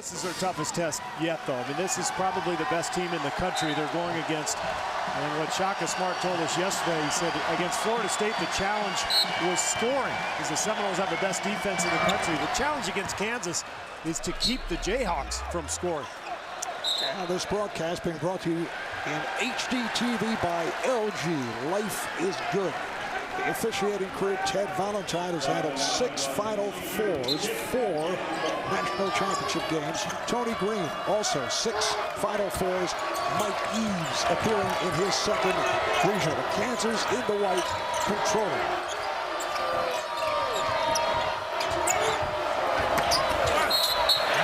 This is their toughest test yet, though. I mean, this is probably the best team in the country they're going against. And what Shaka Smart told us yesterday, he said against Florida State, the challenge was scoring, because the Seminoles have the best defense in the country. The challenge against Kansas is to keep the Jayhawks from scoring. And this broadcast being brought to you in HD TV by LG. Life is good. The officiating crew, Ted Valentine, has handled 6 Final Fours, 4 national championship games. Tony Green, also 6 Final Fours. Mike Eves appearing in his second regional. Kansas in the white, controlling.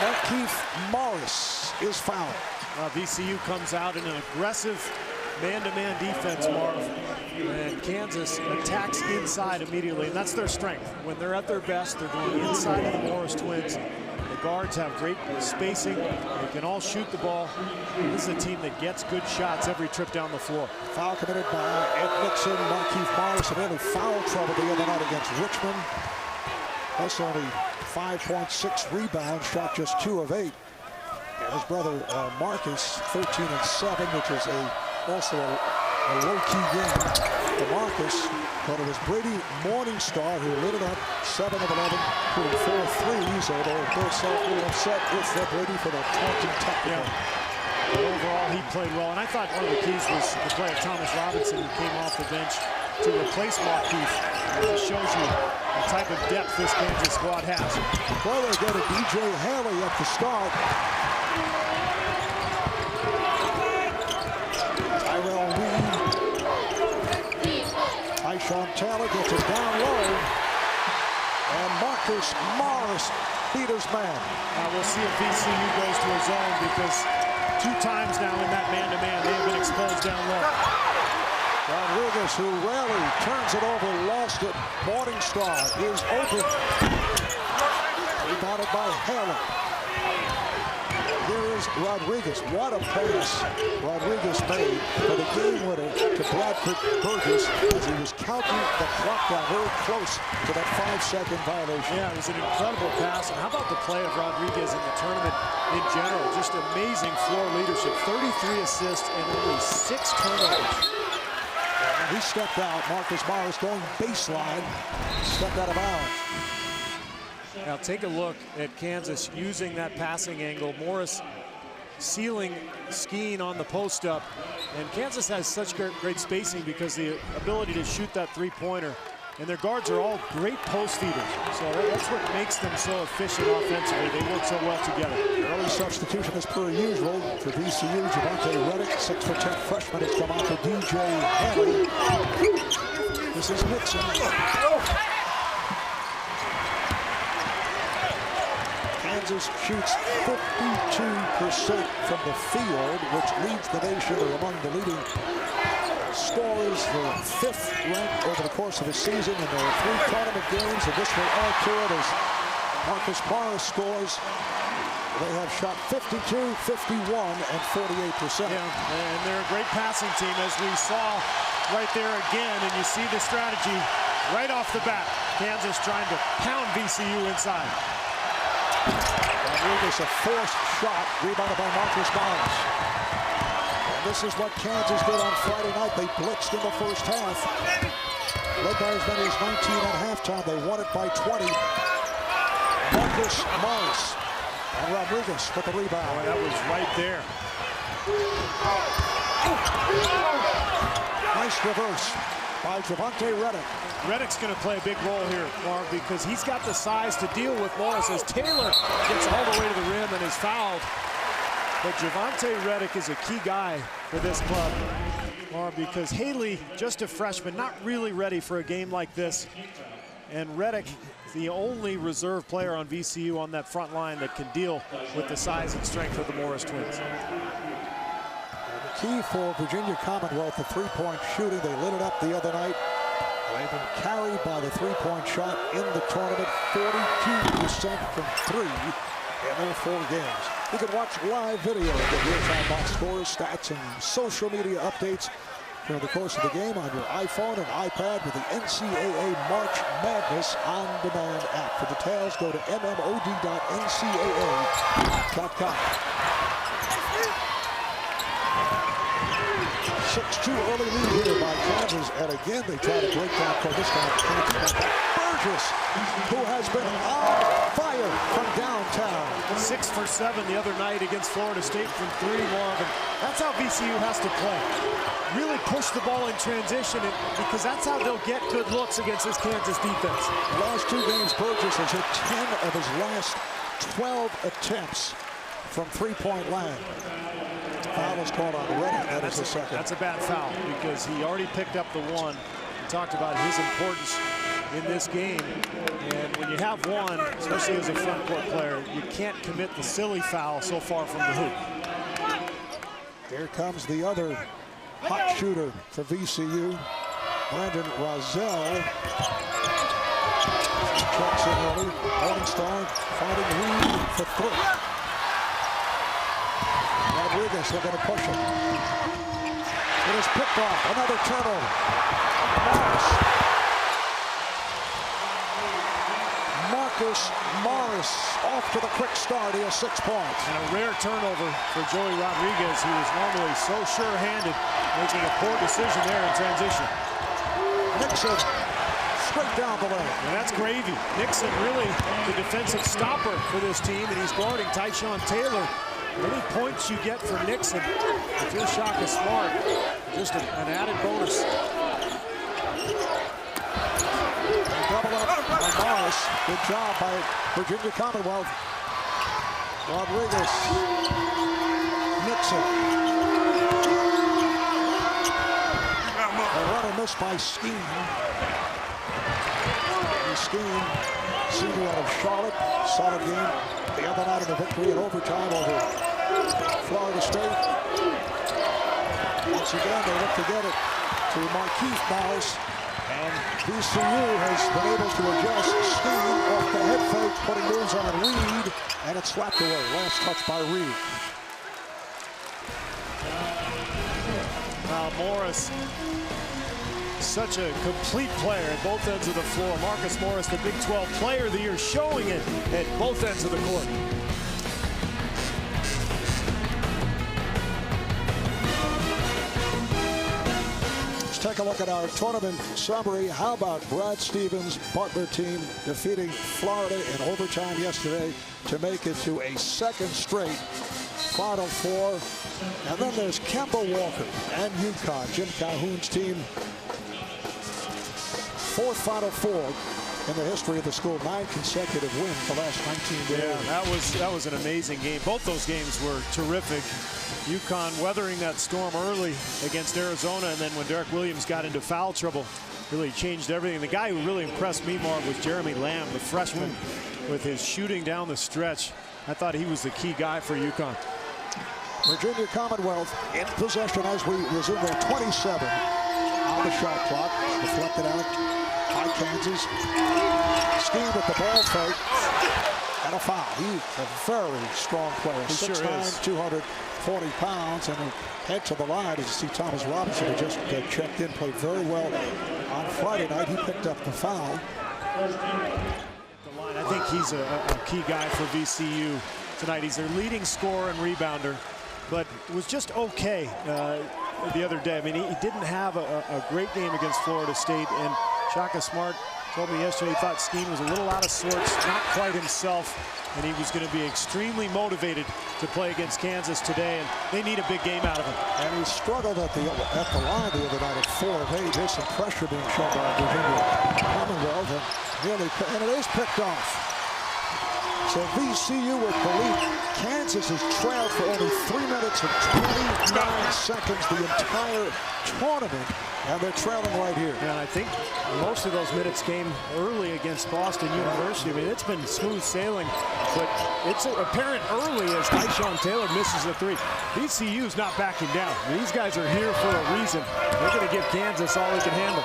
Markeith Morris is fouled. VCU comes out in an aggressive man-to-man defense, Marv, and Kansas attacks inside immediately, and that's their strength. When they're at their best, they're going inside of the Morris twins. The guards have great spacing. They can all shoot the ball. This is a team that gets good shots every trip down the floor. Foul committed by Ed Nixon. Markeith Morris had only foul trouble the other night against Richmond. That's only 5.6 rebounds, shot just 2 of 8. And his brother Marcus, 13 and 7, which is also a low-key game for Marcus. But it was Brady Morningstar who lit it up, 7 of 11, including 4 threes. Although they're so upset with Brady for the taunting technical. Yeah. But overall, he played well. And I thought one of the keys was the play of Thomas Robinson, who came off the bench to replace Markeith. It just shows you the type of depth this Kansas squad has. Well, they go to DJ Haley at the start. Tyrell Reed. Tyshawn Taylor gets it down low. And Marcus Morris beat his man. We'll see if VCU goes to a zone, because 2 times now in that man-to-man, they have been exposed down low. Rodriguez, who rarely turns it over, lost it. Morningstar is open. Rebounded by Haley. Here is Rodriguez. What a pass Rodriguez made for the game winner to Bradford Burgess as he was counting the clock down very close to that 5-second violation. Yeah, it was an incredible pass. And how about the play of Rodriguez in the tournament in general? Just amazing floor leadership. 33 assists and only 6 turnovers. He stepped out. Marcus Morris going baseline. Stepped out of bounds. Now take a look at Kansas using that passing angle. Morris sealing Skeen on the post up. And Kansas has such great spacing because the ability to shoot that 3-pointer. And their guards are all great post feeders. So that's what makes them so efficient offensively. They work so well together. Early substitution as per usual for VCU. Javante Reddick, 6'10" freshman, has come out for DJ Haley. This is Nixon. Kansas shoots 52% from the field, which leads the nation. They're among the leading scorers, the 5th ranked over the course of the season in their 3 tournament games, and this will add to it as Marcus Morris scores. They have shot 52, 51, and 48%. Yeah, and they're a great passing team, as we saw right there again, and you see the strategy right off the bat. Kansas trying to pound VCU inside. Rodriguez, a forced shot, rebounded by Marcus Morris. And this is what Kansas did on Friday night. They blitzed in the first half. Led by as many as 19 at halftime. They won it by 20. Marcus Morris and Rodriguez with the rebound. Boy, that was right there. Nice reverse by Javante Reddick. Reddick's going to play a big role here, Marv, because he's got the size to deal with Morris as Taylor gets all the way to the rim and is fouled. But Javante Reddick is a key guy for this club, Marv, because Haley, just a freshman, not really ready for a game like this. And Reddick, the only reserve player on VCU on that front line that can deal with the size and strength of the Morris twins. Key for Virginia Commonwealth, the 3-point shooting. They lit it up the other night. They've been carried by the 3-point shot in the tournament, 42% from 3 in their 4 games. You can watch live video of the real-time box scores, stats, and social media updates during the course of the game on your iPhone and iPad with the NCAA March Madness on-demand app. For details, go to mmod.ncaa.com. UConn. 6-2 early lead here by Kansas, and again they try to break down for this time. Kansas Burgess, who has been on fire from downtown. 6 for 7 the other night against Florida State from 3, Marvin. That's how VCU has to play. Really push the ball in transition, because that's how they'll get good looks against this Kansas defense. The last 2 games, Burgess has hit 10 of his last 12 attempts from three-point land. Foul is called on Reddick. That is the second. That's a bad foul, because he already picked up the 1. He talked about his importance in this game. And when you have 1, especially as a front court player, you can't commit the silly foul so far from the hoop. Here comes the other hot shooter for VCU, Brandon Rozelle. Checks in early. Morningstar finding Reed for 3. Rodriguez, they're going to push him. It is picked off. Another turnover. Marcus Morris off to the quick start. He has 6 points. And a rare turnover for Joey Rodriguez, who is normally so sure-handed, making a poor decision there in transition. Nixon straight down the lane. And that's gravy. Nixon really the defensive stopper for this team, and he's guarding Tyshawn Taylor. Any points you get from Nixon, if you're Shaka Smart, just an added bonus. Double up by Morris. Good job by Virginia Commonwealth. Rodriguez. Nixon. A runner missed by Skeen. Skeen, senior out of Charlotte. Solid game the other night in the victory in overtime over Florida State. Once again, they look to get it to Markeith Morris. And VCU has been able to adjust. Skeen off the head fake, putting moves on Reed, and it's slapped away. Last touch by Reed. Morris, such a complete player at both ends of the floor. Marcus Morris, the Big 12 Player of the Year, showing it at both ends of the court. Let's take a look at our tournament summary. How about Brad Stevens' Butler team defeating Florida in overtime yesterday to make it to a 2nd straight Final Four. And then there's Kemba Walker and UConn, Jim Calhoun's team. 4th Final Four in the history of the school. 9 consecutive wins the last 19 games. Yeah, that was an amazing game. Both those games were terrific. UConn weathering that storm early against Arizona, and then when Derek Williams got into foul trouble, really changed everything. The guy who really impressed me, Marv, was Jeremy Lamb, the freshman, with his shooting down the stretch. I thought he was the key guy for UConn. Virginia Commonwealth in possession as we resume their 27 on the shot clock. Deflected out by Kansas. Skeen with the ball fake. And a foul. He's a very strong player. 6'9", 240 pounds, and head to the line. As you see, Thomas Robinson, who just checked in, played very well on Friday night. He picked up the foul. I think he's a key guy for VCU tonight. He's their leading scorer and rebounder, but was just okay the other day. I mean, he didn't have a great game against Florida State, and Shaka Smart told me yesterday he thought Skeen was a little out of sorts, not quite himself, and he was going to be extremely motivated to play against Kansas today, and they need a big game out of him. And he struggled at the line the other night at 4 of 8. There's some pressure being shown by Virginia Commonwealth, and it is picked off. So VCU with the lead. Kansas has trailed for only 3 minutes and 29 seconds the entire tournament, and they're trailing right here. And I think most of those minutes came early against Boston University. I mean, it's been smooth sailing, but it's apparent early as Tyshawn Taylor misses a 3. VCU's not backing down. These guys are here for a reason. They're going to give Kansas all they can handle.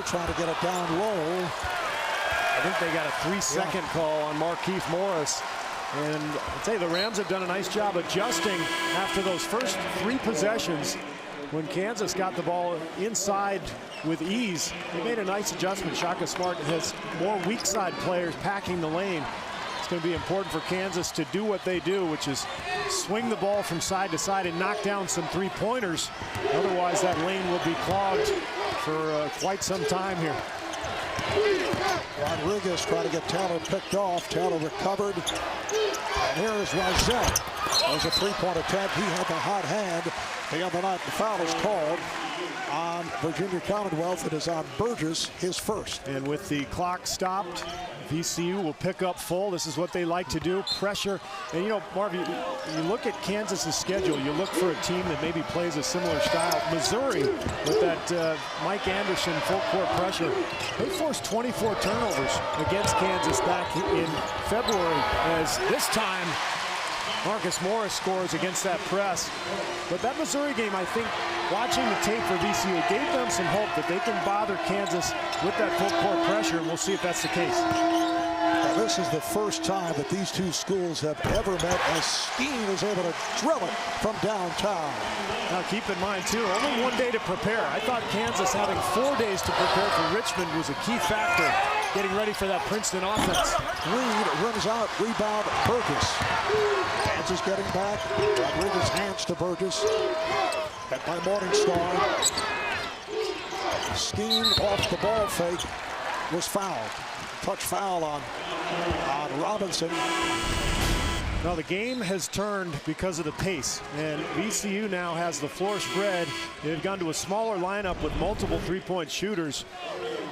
Trying to get it down low. I think they got a 3-second call on Markeith Morris. And I'll tell you, the Rams have done a nice job adjusting after those first 3 possessions. when Kansas got the ball inside with ease, they made a nice adjustment. Shaka Smart has more weak side players packing the lane. It's going to be important for Kansas to do what they do, which is swing the ball from side to side and knock down some three-pointers. Otherwise, that lane will be clogged for quite some time here. Rodriguez trying to get Taylor picked off. Taylor recovered. And here is Roselle. There's a three-point attempt. He had the hot hand the other night. The foul is called on Virginia Commonwealth. It is on Burgess, his first. And with the clock stopped, VCU will pick up full. This is what they like to do, pressure. And you know, Marv, you look at Kansas's schedule, you look for a team that maybe plays a similar style. Missouri, with that Mike Anderson full court pressure, they forced 24 turnovers against Kansas back in February, as this time Marcus Morris scores against that press. But that Missouri game, I think, watching the tape for VCU, gave them some hope that they can bother Kansas with that full court pressure, and we'll see if that's the case. Now, this is the first time that these two schools have ever met, as Skeen is able to drill it from downtown. Now keep in mind too, only 1 day to prepare. I thought Kansas having 4 days to prepare for Richmond was a key factor, getting ready for that Princeton offense. Reed runs out, rebound Burgess. Kansas getting back. Rodriguez hands to Burgess. Hit by Morningstar. Skeen off the ball fake was fouled. Touch foul on Robinson. Now the game has turned because of the pace, and VCU now has the floor spread. They've gone to a smaller lineup with multiple three-point shooters.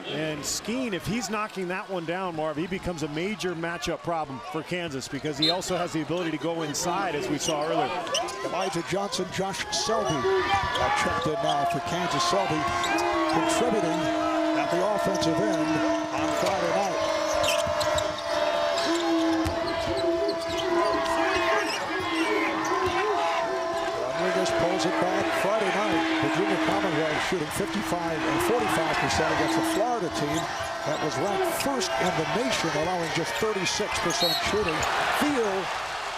And Skeen, if he's knocking that one down, Marv, he becomes a major matchup problem for Kansas, because he also has the ability to go inside, as we saw earlier. Elijah Johnson, Josh Shelby checked in now for Kansas. Shelby contributing at the offensive end on Friday night. Rodriguez pulls it back. Friday night, Virginia Commonwealth shooting 45 and 45% against the Florida team that was ranked first in the nation, allowing just 36% shooting. Veal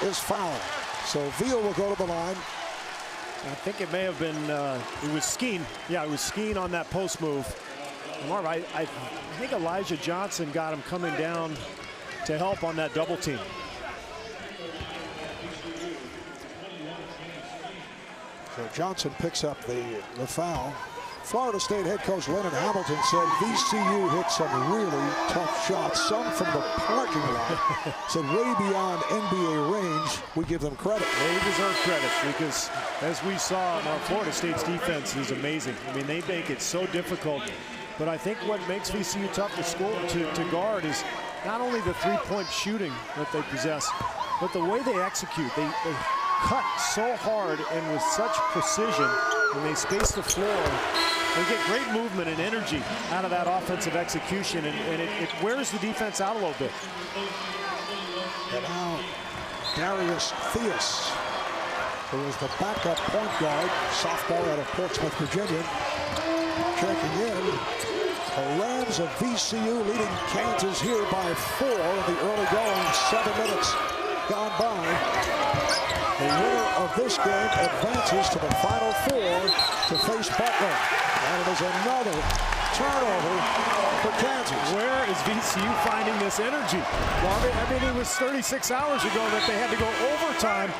is fouled. So Veal will go to the line. I think it may have been, it was Skeen. Yeah, it was Skeen on that post move. Marv, I think Elijah Johnson got him coming down to help on that double team. So Johnson picks up the foul. Florida State head coach Leonard Hamilton said VCU hit some really tough shots, some from the parking lot. Said way beyond NBA range. We give them credit. They deserve credit, because as we saw, Florida State's defense is amazing. I mean, they make it so difficult. But I think what makes VCU tough to guard is not only the three-point shooting that they possess, but the way they execute. They cut so hard and with such precision, and they space the floor. They get great movement and energy out of that offensive execution, and it wears the defense out a little bit. And now Darius Theus, who is the backup point guard, sophomore out of Portsmouth, Virginia, checking in. The Rams of VCU leading Kansas here by 4 in the early going. 7 minutes gone by. The winner of this game advances to the Final Four to face Butler. And it is another turnover for Kansas. Where is VCU finding this energy? Well, I mean, it was 36 hours ago that they had to go overtime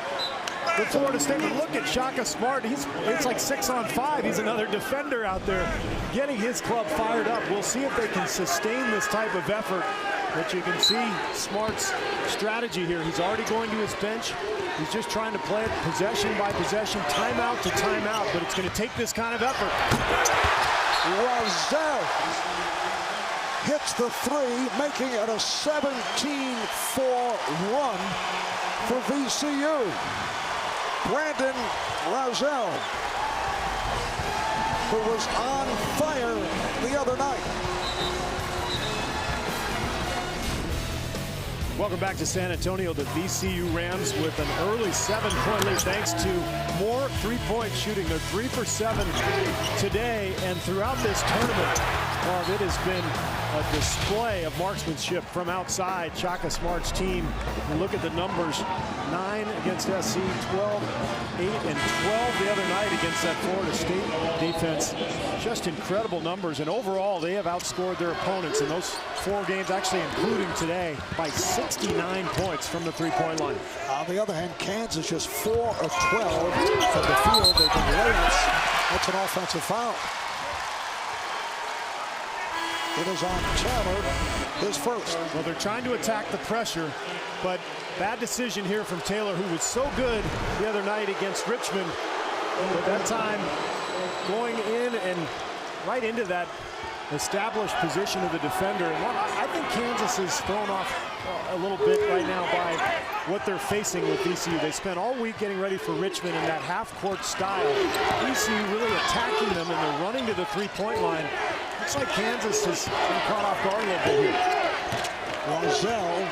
with Florida State. But look at Shaka Smart. It's like 6-on-5. He's another defender out there getting his club fired up. We'll see if they can sustain this type of effort. But you can see Smart's strategy here. He's already going to his bench. He's just trying to play it possession by possession, timeout to timeout, but it's going to take this kind of effort. Roselle hits the three, making it a 17-4 run for VCU. Brandon Roselle, who was on fire the other night. Welcome back to San Antonio. The VCU Rams with an early 7-point lead thanks to more three-point shooting. They're 3 for 7 today, and throughout this tournament, it has been a display of marksmanship from outside. Shaka Smart's team, you look at the numbers, 9 against SC, 12, 8, and 12 the other night against that Florida State defense. Just incredible numbers, and overall they have outscored their opponents in those 4 games, actually including today, by 69 points from the three-point line. On the other hand, Kansas just 4 of 12 from the field. They've been layups. That's an offensive foul. It is on Taylor, his first. Well, they're trying to attack the pressure, but bad decision here from Taylor, who was so good the other night against Richmond. But that time, going in and right into that established position of the defender. And I think Kansas is thrown off a little bit right now by what they're facing with VCU. They spent all week getting ready for Richmond in that half-court style. VCU really attacking them, and they're running to the three-point line. Looks like Kansas has been caught off guard a little bit here. Roselle,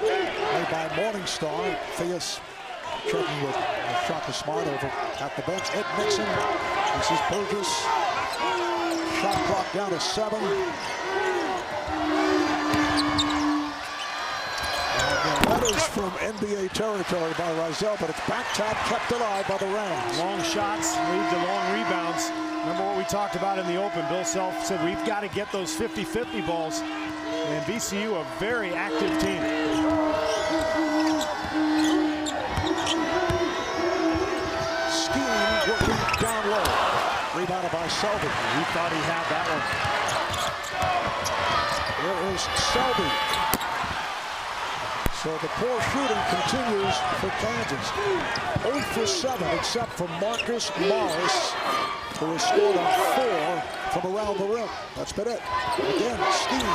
played by Morningstar. Theus checking with Shaka Smart over at the bench. Ed Nixon, this is Burgess. Shot clock down to 7. That is from NBA territory by Roselle, but it's back tap kept alive by the Rams. Long shots lead to long rebounds. Remember what we talked about in the open. Bill Self said we've got to get those 50-50 balls. And VCU, a very active team. Skeen working down low. Rebounded by Shelby. He thought he had that one. There is Shelby. So the poor shooting continues for Kansas. 0 for 7 except for Marcus Morris, who has scored on 4 from around the rim. That's been it. Again, Skeen.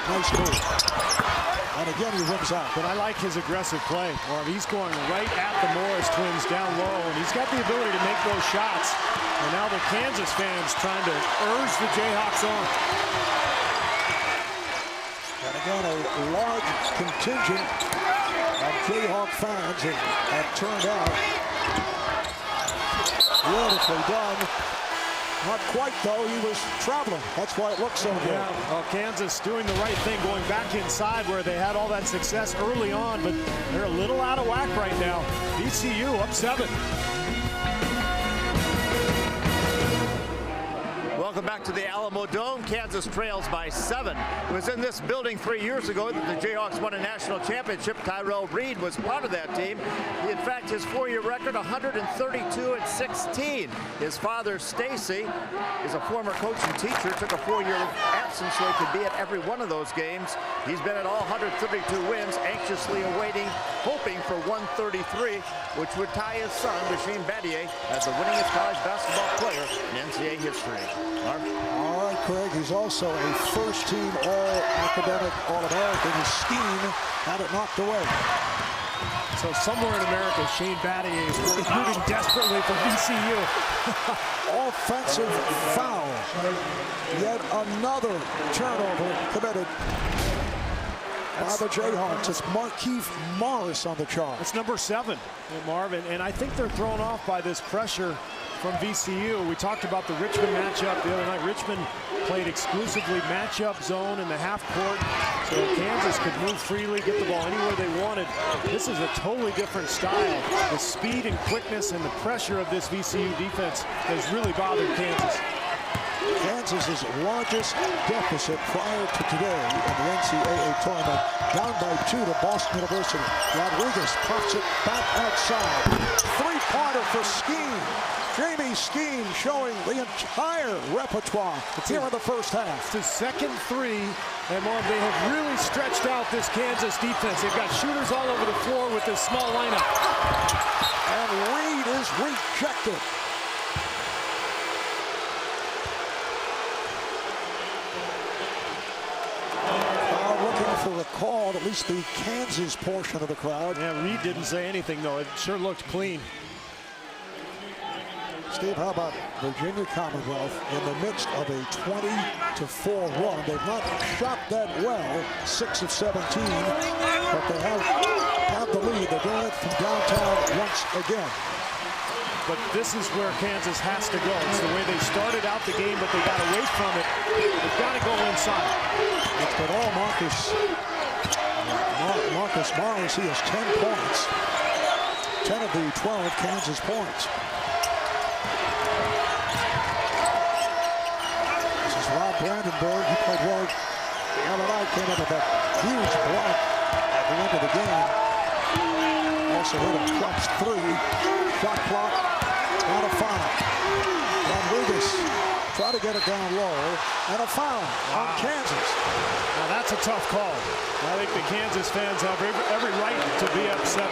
Nice move. And again, he rims out. But I like his aggressive play. He's going right at the Morris twins down low, and he's got the ability to make those shots. And now the Kansas fans trying to urge the Jayhawks on. And again, a large contingent of Jayhawk fans have turned out. Beautifully done. Not quite, though. He was traveling. That's why it looks so good. Yeah, well, Kansas doing the right thing, going back inside where they had all that success early on, but they're a little out of whack right now. VCU up 7. Welcome back to the Alamo Dome. Kansas trails by 7. It was in this building 3 years ago that the Jayhawks won a national championship. Tyrell Reed was part of that team. In fact, his 4-year record, 132-16. His father, Stacy, is a former coach and teacher. Took a 4-year absence so he could be at every one of those games. He's been at all 132 wins, anxiously awaiting, hoping for 133, which would tie his son, Rasheem Battier, as the winningest college basketball player in NCAA history. All right, Craig, he's also a first-team All-Academic All-American. His Skeen had it knocked away. So somewhere in America, Shane Battier is rooting desperately for VCU. Offensive foul. Yet another turnover committed by the Jayhawks. It's Markieff Morris on the charge. It's number 7, Marvin, and I think they're thrown off by this pressure from VCU. We talked about the Richmond matchup the other night. Richmond played exclusively matchup zone in the half court, so Kansas could move freely, get the ball anywhere they wanted. This is a totally different style. The speed and quickness and the pressure of this VCU defense has really bothered Kansas. Kansas's largest deficit prior to today in the NCAA tournament, down by 2 to Boston University. Rodriguez pops it back outside. Three-pointer for Skeen. Jaime Skeen showing the entire repertoire here in the first half. It's his second 3, and Marv, they have really stretched out this Kansas defense. They've got shooters all over the floor with this small lineup. And Reed is rejected. For a call, at least the Kansas portion of the crowd. Yeah, Reed didn't say anything, though. It sure looked clean. Steve, how about Virginia Commonwealth in the midst of a 20-4 run? They've not shot that well, 6 of 17, but they have the lead. They're doing it from downtown once again. but this is where Kansas has to go. It's the way they started out the game, but they got away from it. They've got to go inside. It's been all Marcus Morris. He has 10 points. 10 of the 12 Kansas points. This is Rob Brandenburg. He played well the other night. Came up with a huge block at the end of the game. Also hit a clutch 3. Shot clock. Not a foul. Rodriguez tried to get it down low. And a foul on Kansas. Now that's a tough call. I think the Kansas fans have every right to be upset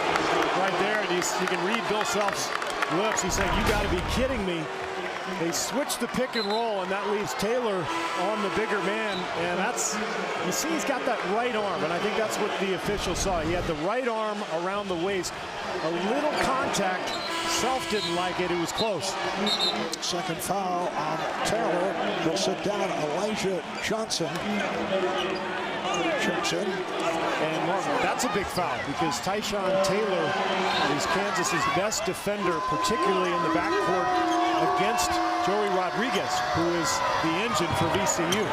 right there. And you can read Bill Self's lips. He's saying, you got to be kidding me. They switched the pick and roll, and that leaves Taylor on the bigger man. And that's, you see, he's got that right arm, and I think that's what the official saw. He had the right arm around the waist. A little contact. Self didn't like it. It was close. Second foul on Taylor. He'll sit down Elijah Johnson. Checks in. And Marvin, that's a big foul because Tyshawn Taylor is Kansas's best defender, particularly in the backcourt against Joey Rodriguez, who is the engine for VCU.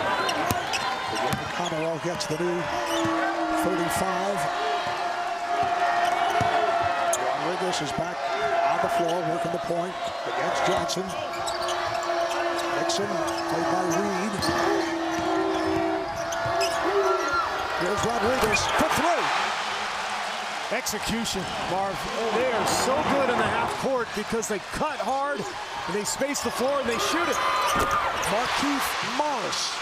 Commonwealth gets the new 35. Rodriguez is back on the floor, working the point against Johnson. Nixon, played by Reed. Here's Rodriguez for 3. Execution, Marv. They are so good in the half court because they cut hard and they space the floor and they shoot it. Markieff Morris.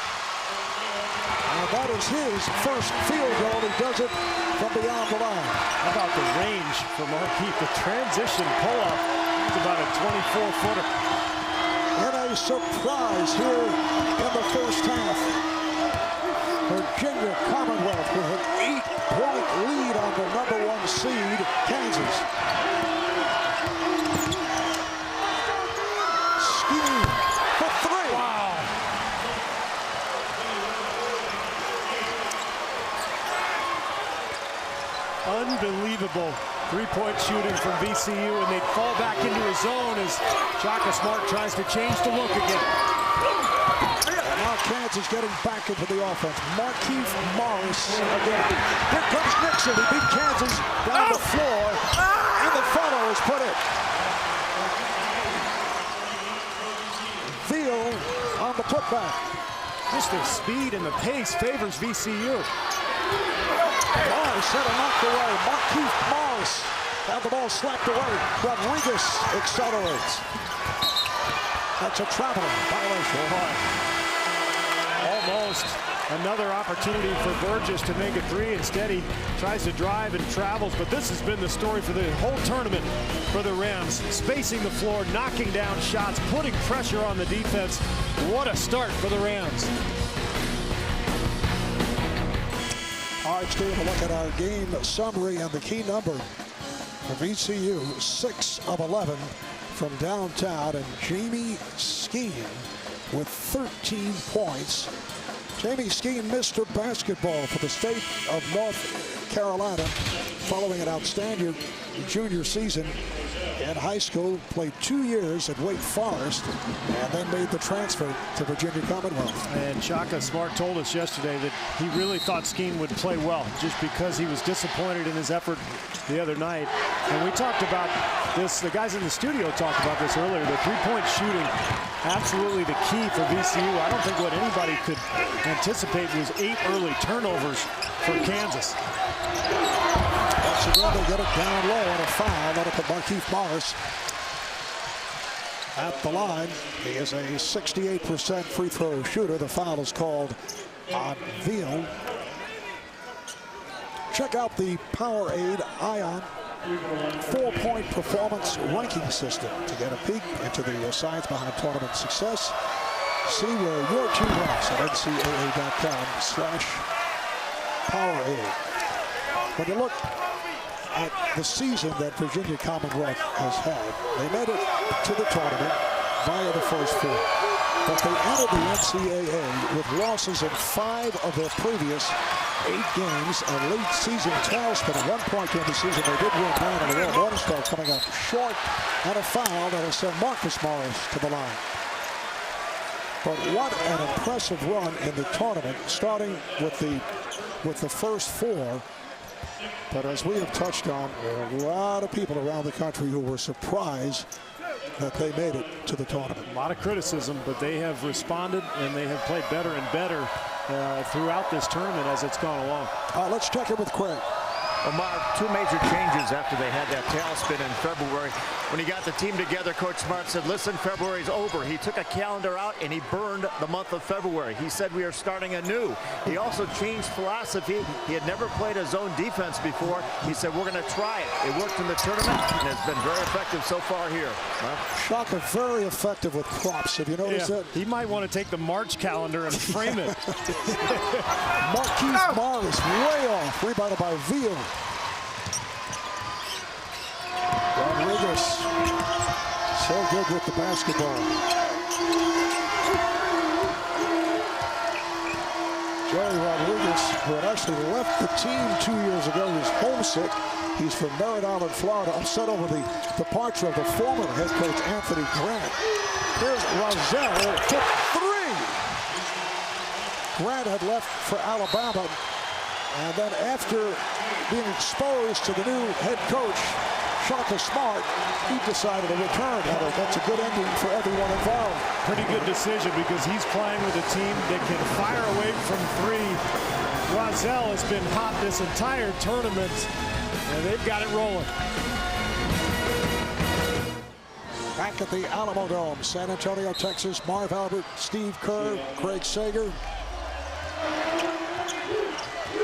And that is his first field goal. He does it from beyond the line. How about the range for Markieff? The transition pull-up is about a 24-footer. And a surprise here in the first half. Virginia Commonwealth with an 8-point lead on the #1 seed, Kansas. Skeen for 3. Wow. Unbelievable three-point shooting from VCU, and they'd fall back into a zone as Shaka Smart tries to change the look again. Now Kansas getting back into the offense. Markieff Morris again. Here comes Nixon. He beat Kansas down the floor, and the follow is put in. Veal on the putback. Just the speed and the pace favors VCU. Morris had it knocked away. Markieff Morris had the ball slapped away. Rodriguez accelerates. That's a traveling violation. Almost another opportunity for Burgess to make a 3. Instead, he tries to drive and travels. But this has been the story for the whole tournament for the Rams. Spacing the floor, knocking down shots, putting pressure on the defense. What a start for the Rams. All right, let's take a look at our game summary and the key number for VCU. 6 of 11 from downtown, and Jaime Skeen with 13 points. Jaime Skeen, Mr. Basketball for the state of North Carolina, following an outstanding junior season in high school. Played 2 years at Wake Forest and then made the transfer to Virginia Commonwealth. And Shaka Smart told us yesterday that he really thought Skeen would play well just because he was disappointed in his effort the other night. And we talked about this, the guys in the studio talked about this earlier, the three-point shooting, absolutely the key for VCU. I don't think what anybody could anticipate was 8 early turnovers for Kansas. Once again, they get it down low on a foul. Let it put Markieff Morris at the line. He is a 68% free throw shooter. The foul is called on Veal. Check out the Powerade Ion 4-point performance ranking system to get a peek into the science behind tournament success. See where your team ranks at ncaa.com/Powerade. When you look at the season that Virginia Commonwealth has had, they made it to the tournament via the first 4. But they entered the NCAA with losses in 5 of their previous 8 games, a late season tailspin. At one point during the season, they did win 9 in a row. Morningstar coming up short and a foul that has sent Marcus Morris to the line. But what an impressive run in the tournament, starting with the first 4. But as we have touched on, there are a lot of people around the country who were surprised that they made it to the tournament. A lot of criticism, but they have responded and they have played better and better throughout this tournament as it's gone along. Let's check in with Craig. Well, Mark, 2 major changes after they had that tailspin in February. When he got the team together, Coach Smart said, listen, February's over. He took a calendar out and he burned the month of February. He said we are starting anew. He also changed philosophy. He had never played a zone defense before. He said, we're going to try it. It worked in the tournament and it's been very effective so far here. Shaka, very effective with props. Have you noticed that? He might want to take the March calendar and frame it. Marquise Morris way off. Rebounded by Veal. Rodriguez, so good with the basketball. Joey Rodriguez, who had actually left the team 2 years ago, he's homesick. He's from Merritt Island, Florida, upset over the departure of the former head coach, Anthony Grant. Here's Rozelle, took 3. Grant had left for Alabama, and then after being exposed to the new head coach, Shaka Smart, he decided to return. That's a good ending for everyone involved. Pretty good decision because he's playing with a team that can fire away from 3. Rozelle has been hot this entire tournament, and they've got it rolling. Back at the Alamo Dome, San Antonio, Texas. Marv Albert, Steve Kerr, Craig Sager.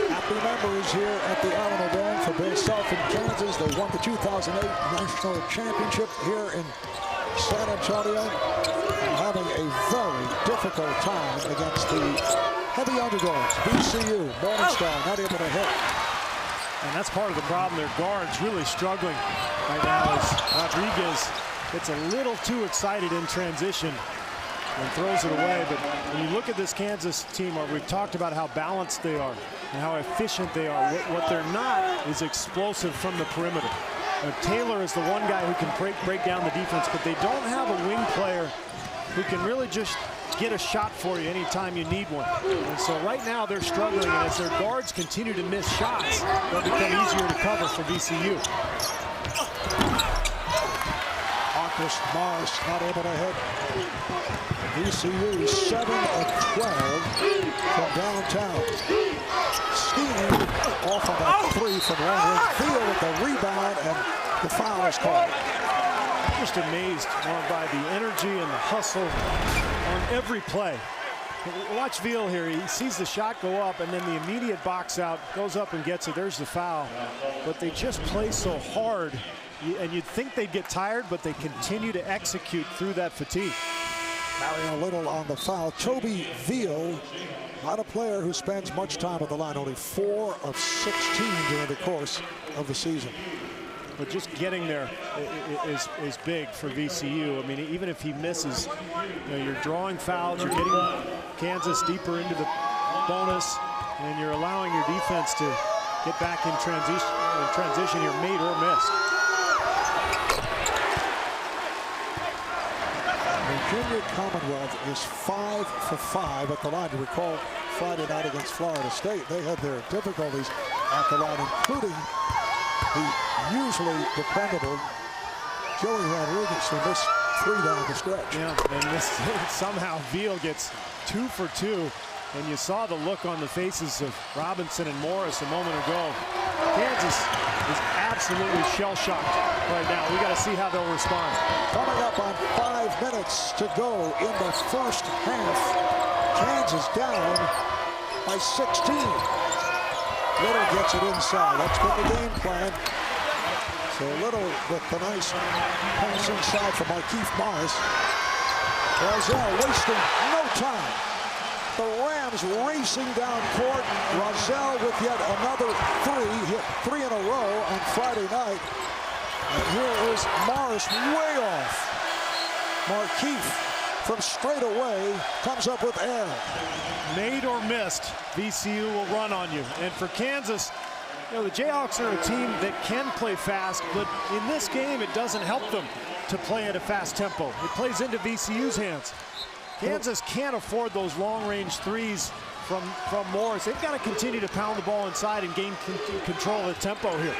Happy memories here at the Alamo Dome for Bill Self in Kansas. They won the 2008 National Championship here in San Antonio, and having a very difficult time against the heavy underdogs. VCU, Morningstar, not able to hit. And that's part of the problem. Their guards really struggling right now as Rodriguez gets a little too excited in transition and throws it away. But when you look at this Kansas team, we've talked about how balanced they are and how efficient they are. What they're not is explosive from the perimeter. Taylor is the one guy who can break down the defense, but they don't have a wing player who can really just get a shot for you anytime you need one. And so right now they're struggling, and as their guards continue to miss shots, they'll become easier to cover for VCU. Marcus Morris not able to hit. VCU 7 of 12 from downtown. Skeen off of a 3 from long range. Field with the rebound, and the foul is called. Just amazed by the energy and the hustle on every play. Watch Veal here. He sees the shot go up, and then the immediate box out, goes up and gets it. There's the foul. But they just play so hard, and you'd think they'd get tired, but they continue to execute through that fatigue. Now a little on the foul. Toby Veal, not a player who spends much time at the line, only 4 of 16 during the course of the season. But just getting there is big for VCU. I mean, even if he misses, you're drawing fouls, you're getting Kansas deeper into the bonus, and you're allowing your defense to get back in transition here, made or missed. Virginia Commonwealth is 5 for 5 at the line. You recall Friday night against Florida State, they had their difficulties at the line, including the usually dependable Joey Rodriguez, who missed 3 down the stretch. Yeah, and this somehow Veal gets 2 for 2, and you saw the look on the faces of Robinson and Morris a moment ago. Kansas is absolutely shell-shocked right now. We got to see how they'll respond. Coming up on 5 minutes to go in the first half. Kansas down by 16. Little gets it inside. That's been the game plan. So Little with the nice pass inside from Marquise Morris. Rozelle wasting no time. The Rams racing down court. Rozelle with yet another 3. Hit 3 in a row on Friday night. And here is Morris way off. Marquise from straight away, comes up with air. Made or missed, VCU will run on you. And for Kansas, you know, the Jayhawks are a team that can play fast, but in this game, it doesn't help them to play at a fast tempo. It plays into VCU's hands. Kansas can't afford those long-range threes from Morris. They've got to continue to pound the ball inside and gain control of the tempo here.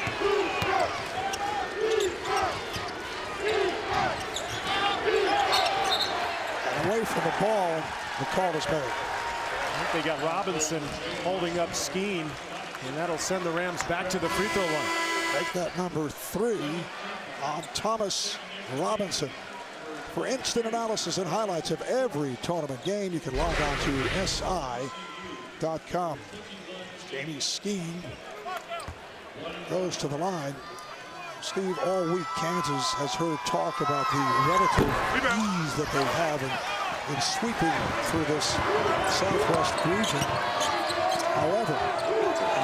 And away from the ball, the call is made. I think they got Robinson holding up Skeen, and that'll send the Rams back to the free throw line. Make that number 3 on Thomas Robinson. For instant analysis and highlights of every tournament game, you can log on to SI.com. Jaime Skeen goes to the line. Steve, all week Kansas has heard talk about the relative ease that they have in sweeping through this Southwest region. However,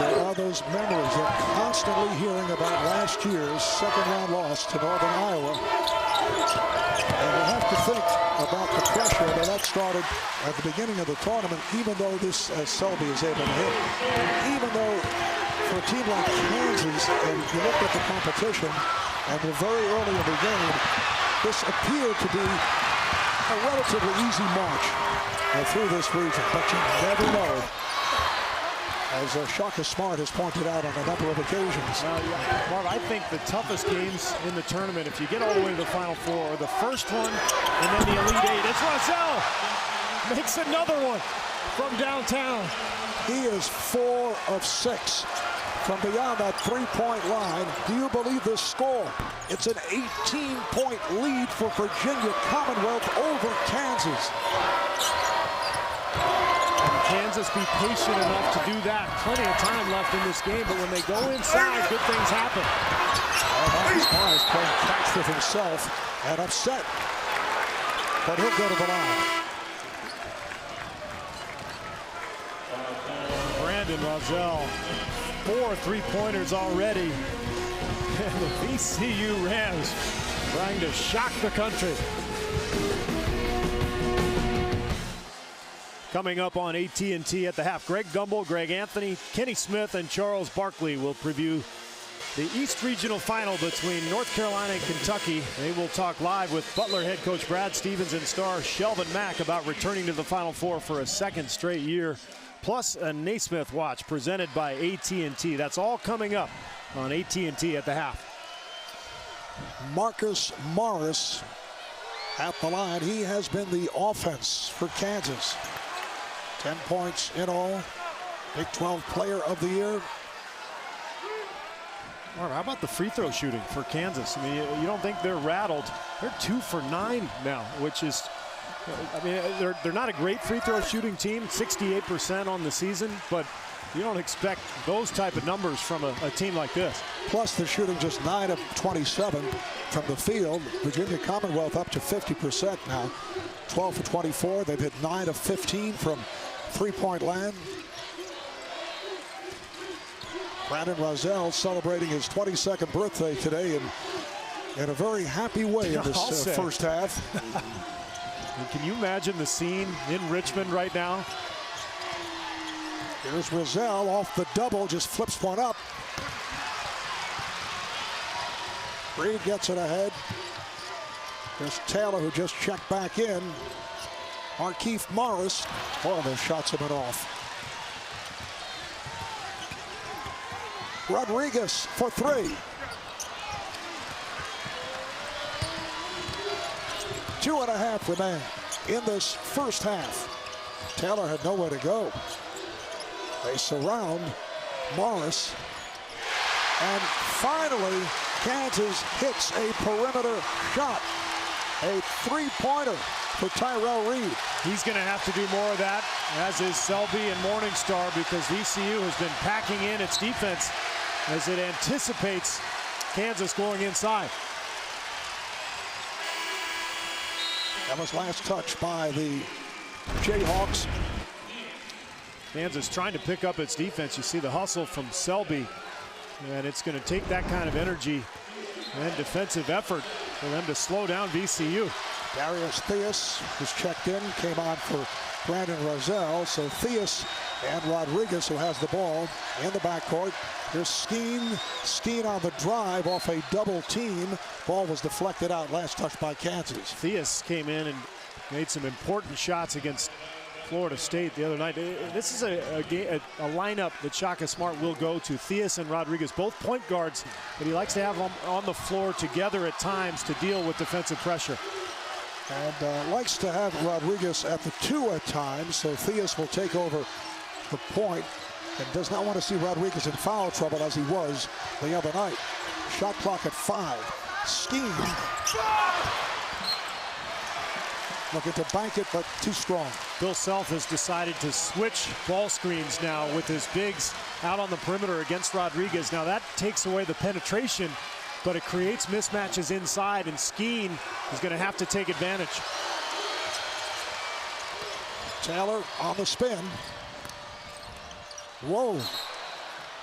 there are those memories of constantly hearing about last year's second-round loss to Northern Iowa. And we have to think about the pressure that started at the beginning of the tournament, even though this, as Shelby is able to hit, even though for a team like Kansas, and you look at the competition, and we're very early in the game, this appeared to be a relatively easy march through this region, but you never know. As Shaka Smart has pointed out on a number of occasions. Marv, I think the toughest games in the tournament, if you get all the way to the Final Four, are the first one and then the Elite Eight. It's Rosell! Makes another one from downtown. He is 4 of 6 from beyond that three-point line. Do you believe this score? It's an 18-point lead for Virginia Commonwealth over Kansas. Kansas be patient enough to do that. Plenty of time left in this game, but when they go inside, good things happen. Marcus Morris playing catch with himself and upset, but he'll go to the line. Brandon Rosell, 4 three-pointers already. And the VCU Rams trying to shock the country. Coming up on AT&T at the half, Greg Gumbel, Greg Anthony, Kenny Smith, and Charles Barkley will preview the East Regional Final between North Carolina and Kentucky. They will talk live with Butler head coach Brad Stevens and star Shelvin Mack about returning to the Final Four for a second straight year, plus a Naismith watch presented by AT&T. That's all coming up on AT&T at the half. Marcus Morris at the line. He has been the offense for Kansas. 10 points in all. Big 12 player of the year. All right, how about the free throw shooting for Kansas? I mean, you don't think they're rattled. They're 2 for 9 now, which is, I mean, they're not a great free throw shooting team, 68% on the season, but you don't expect those type of numbers from a team like this. Plus, they're shooting just 9 of 27 from the field. Virginia Commonwealth up to 50% now. 12 for 24. They've hit 9 of 15 from three-point land. Brandon Rosell celebrating his 22nd birthday today in a very happy way in this first half. Can you imagine the scene in Richmond right now? Here's Rosell off the double, just flips one up. Reed gets it ahead. There's Taylor, who just checked back in. Markieff Morris, oh, those shots have been off. Rodriguez for 3. 2.5 remain in this first half. Taylor had nowhere to go. They surround Morris. And finally, Kansas hits a perimeter shot. A three-pointer for Tyrell Reed. He's going to have to do more of that, as is Selby and Morningstar, because VCU has been packing in its defense as it anticipates Kansas going inside. That was last touch by the Jayhawks. Kansas trying to pick up its defense. You see the hustle from Selby, and it's going to take that kind of energy and defensive effort for them to slow down VCU. Darius Theus, who's checked in, came on for Brandon Roselle. So Theus and Rodriguez, who has the ball in the backcourt. Here's Skeen. Skeen on the drive off a double team. Ball was deflected out. Last touch by Kansas. Theus came in and made some important shots against Florida State the other night. This is a lineup that Shaka Smart will go to. Theus and Rodriguez, both point guards, but he likes to have them on the floor together at times to deal with defensive pressure. And likes to have Rodriguez at the 2 at times, so Theus will take over the point and does not want to see Rodriguez in foul trouble as he was the other night. Shot clock at 5. Skeen looking to bank it, but too strong. Bill Self has decided to switch ball screens now with his bigs out on the perimeter against Rodriguez. Now that takes away the penetration, but it creates mismatches inside, and Skeen is going to have to take advantage. Taylor on the spin. Whoa.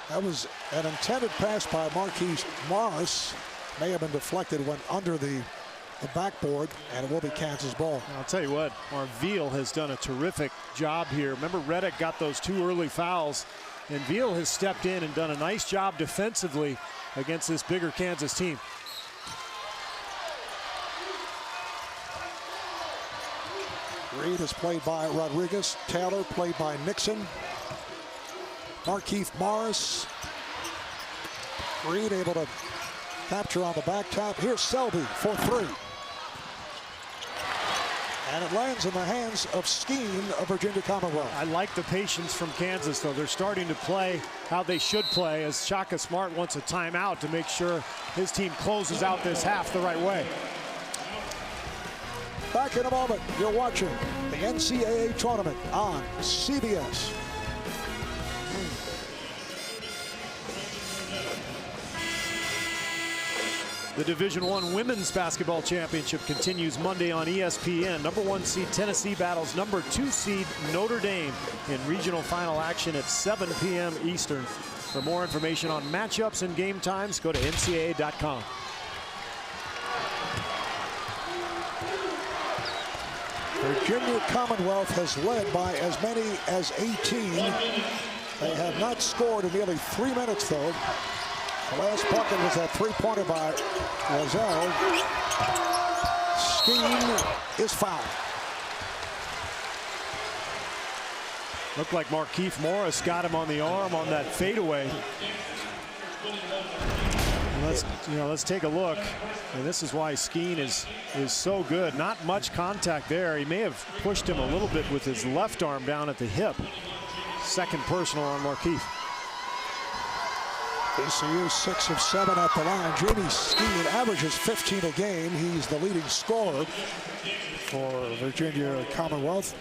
That was an intended pass by Marquise Morris. May have been deflected, went under the backboard, and it will be Kansas ball. I'll tell you what, Veal has done a terrific job here. Remember, Reddick got those 2 early fouls, and Veal has stepped in and done a nice job defensively against this bigger Kansas team. Reed is played by Rodriguez. Taylor played by Nixon. Marquise Morris. Reed able to capture on the back tap. Here's Shelby for 3. And it lands in the hands of Skeen of Virginia Commonwealth. I like the patience from Kansas, though. They're starting to play how they should play, as Shaka Smart wants a timeout to make sure his team closes out this half the right way. Back in a moment. You're watching the NCAA tournament on CBS. The Division I Women's Basketball Championship continues Monday on ESPN. Number 1 seed Tennessee battles number 2 seed Notre Dame in regional final action at 7 p.m. Eastern. For more information on matchups and game times, go to ncaa.com. Virginia Commonwealth has led by as many as 18. They have not scored in nearly 3 minutes, though. The last bucket was that 3-pointer by Roselle. Skeen is fouled. Looked like Marquise Morris got him on the arm on that fadeaway. Let's take a look. And this is why Skeen is so good. Not much contact there. He may have pushed him a little bit with his left arm down at the hip. Second personal on Marquise. VCU 6 of 7 at the line. Jaime Skeen averages 15 a game. He's the leading scorer for Virginia Commonwealth.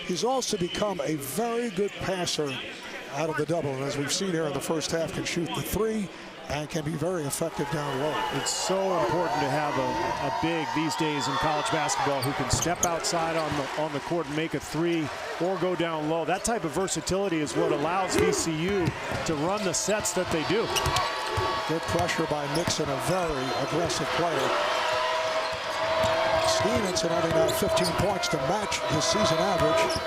He's also become a very good passer out of the double. And as we've seen here in the first half, can shoot the 3 and can be very effective down low. It's so important to have a big these days in college basketball who can step outside on the court and make a 3 or go down low. That type of versatility is what allows VCU to run the sets that they do. Good pressure by Nixon, a very aggressive player. Skeen incidentally now 15 points to match his season average.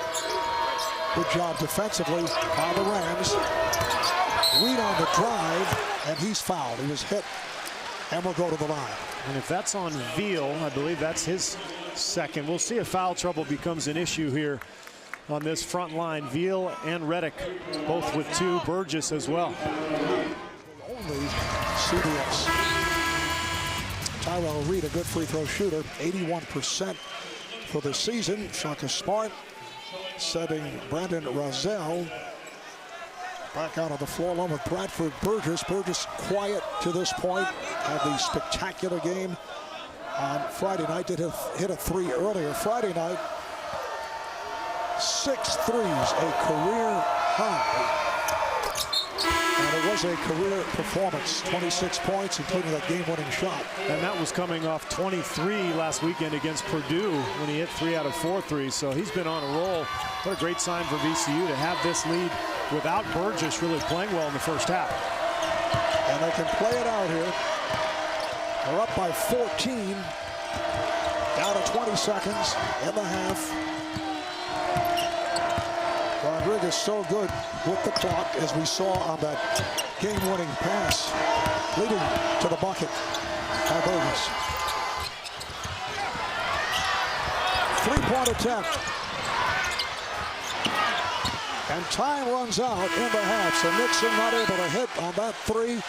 Good job defensively by the Rams. Reed on the drive, and he's fouled. He was hit and will go to the line. And if that's on Veal, I believe that's his second. We'll see if foul trouble becomes an issue here on this front line. Veal and Reddick both with 2. Burgess as well. Only CBS. Tyrell Reed, a good free throw shooter, 81% for the season. Shaka Smart setting Brandon Roselle back out on the floor along with Bradford Burgess. Burgess quiet to this point. Had the spectacular game on Friday night. Did hit a 3 earlier Friday night. 6 threes, a career high. And it was a career performance. 26 points, including that game-winning shot. And that was coming off 23 last weekend against Purdue when he hit 3 out of 4 threes. So he's been on a roll. What a great sign for VCU to have this lead without Burgess really playing well in the first half. And they can play it out here. They're up by 14. Down to 20 seconds in the half. Rodriguez so good with the clock, as we saw on that game-winning pass, leading to the bucket by Burgess. Three-point attempt. And time runs out in the half, so Nixon not able to hit on that three.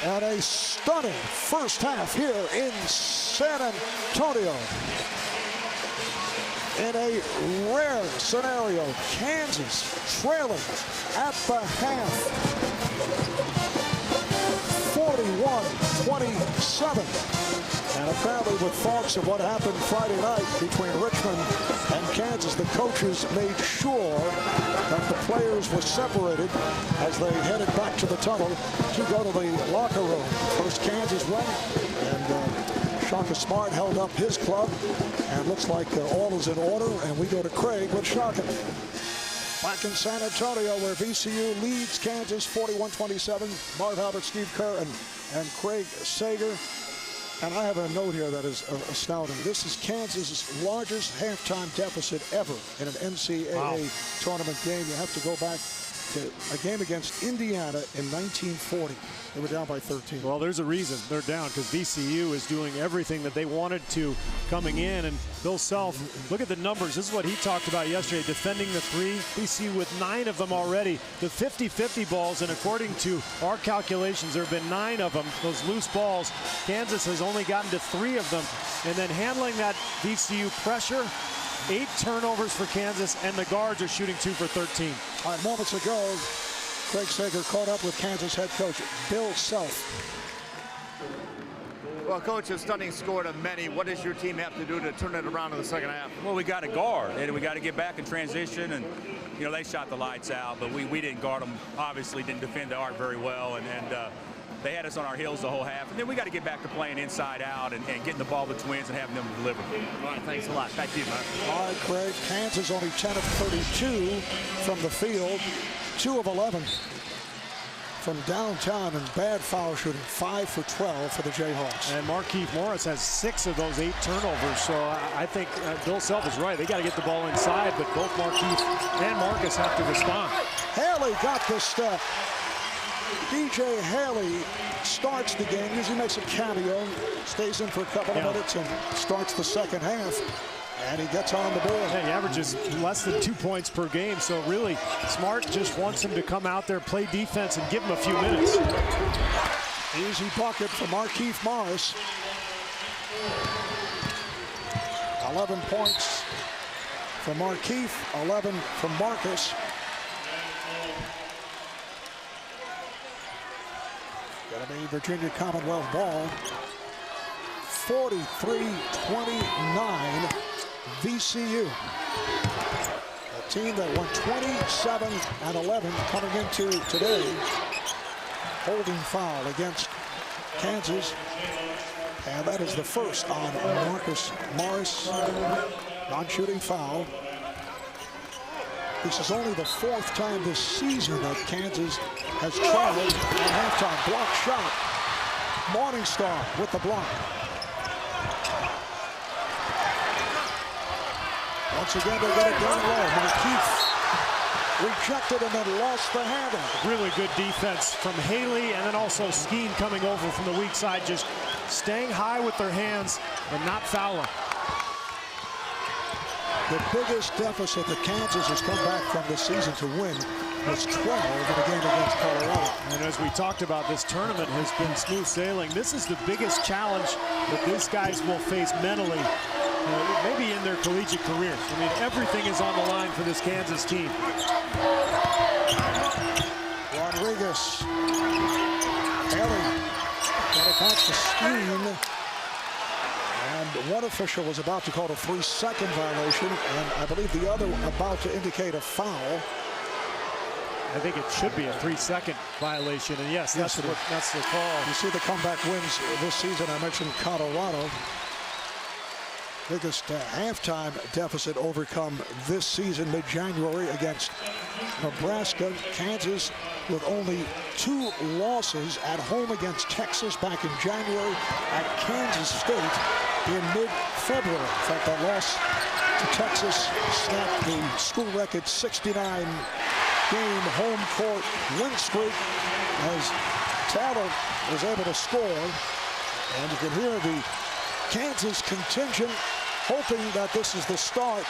And a stunning first half here in San Antonio. In a rare scenario, Kansas trailing at the half, 41-27. And apparently with thoughts of what happened Friday night between Richmond and Kansas, the coaches made sure that the players were separated as they headed back to the tunnel to go to the locker room. First Kansas went, and Shaka Smart held up his club, and looks like all is in order, and we go to Craig with Shaka. Back in San Antonio, where VCU leads Kansas 41-27. Marv Albert, Steve Kerr, and Craig Sager. And I have a note here that is astounding. This is Kansas' largest halftime deficit ever in an NCAA tournament game. You have to go back to a game against Indiana in 1940. They were down by 13. Well, there's a reason they're down, because VCU is doing everything that they wanted to coming in. And Bill Self, look at the numbers. This is what he talked about yesterday, defending the three. VCU with 9 of them already. The 50-50 balls, and according to our calculations, there have been 9 of them. Those loose balls, Kansas has only gotten to 3 of them. And then handling that VCU pressure, 8 turnovers for Kansas, and the guards are shooting 2 for 13. All right, moments ago, Craig Sager caught up with Kansas head coach Bill Self. Well, Coach, a stunning score to many. What does your team have to do to turn it around in the second half? Well, we got to guard, and we got to get back in transition. And, you know, they shot the lights out, but we didn't guard them. Obviously, didn't defend the arc very well, and they had us on our heels the whole half. And then we got to get back to playing inside out and getting the ball to Twins and having them deliver. All right, thanks a lot. Back to you, man. All right, Craig. Kansas only 10 of 32 from the field, 2 of 11 from downtown, and bad foul shooting, 5 for 12 for the Jayhawks. And Markieff Morris has 6 of those 8 turnovers. So I think Bill Self is right. They got to get the ball inside, but both Markieff and Marcus have to respond. Haley got the step. DJ Haley starts the game, usually makes a cameo, stays in for a couple of minutes, and starts the second half. And he gets on the board. Yeah, he averages less than 2 points per game. So really, Smart just wants him to come out there, play defense, and give him a few minutes. Easy bucket for Markieff Morris. 11 points for Markieff, 11 from Marcus. Gonna be Virginia Commonwealth ball. 43-29 VCU. A team that won 27-11 coming into today. Holding foul against Kansas. And that is the first on Marcus Morris. Non-shooting foul. This is only the 4th time this season that Kansas has traveled at halftime. Block shot. Morningstar with the block. Once again, they get it down low. Markieff rejected and then lost the handle. Really good defense from Haley, and then also Skeen coming over from the weak side, just staying high with their hands and not fouling. The biggest deficit that Kansas has come back from this season to win was 12 in a game against Colorado. And as we talked about, this tournament has been smooth sailing. This is the biggest challenge that these guys will face mentally, maybe in their collegiate careers. I mean, everything is on the line for this Kansas team. Rodriguez. Haley got it back to Skeen. And one official was about to call a 3-second violation, and I believe the other about to indicate a foul. I think it should be a 3-second violation, and yes, that's the call. You see the comeback wins this season. I mentioned Colorado. Biggest halftime deficit overcome this season, mid-January, against Nebraska. Kansas with only 2 losses at home against Texas back in January, at Kansas State in mid-February. In fact, that loss to Texas snapped the school record 69-game home court win streak as Taylor was able to score. And you can hear the Kansas contingent hoping that this is the start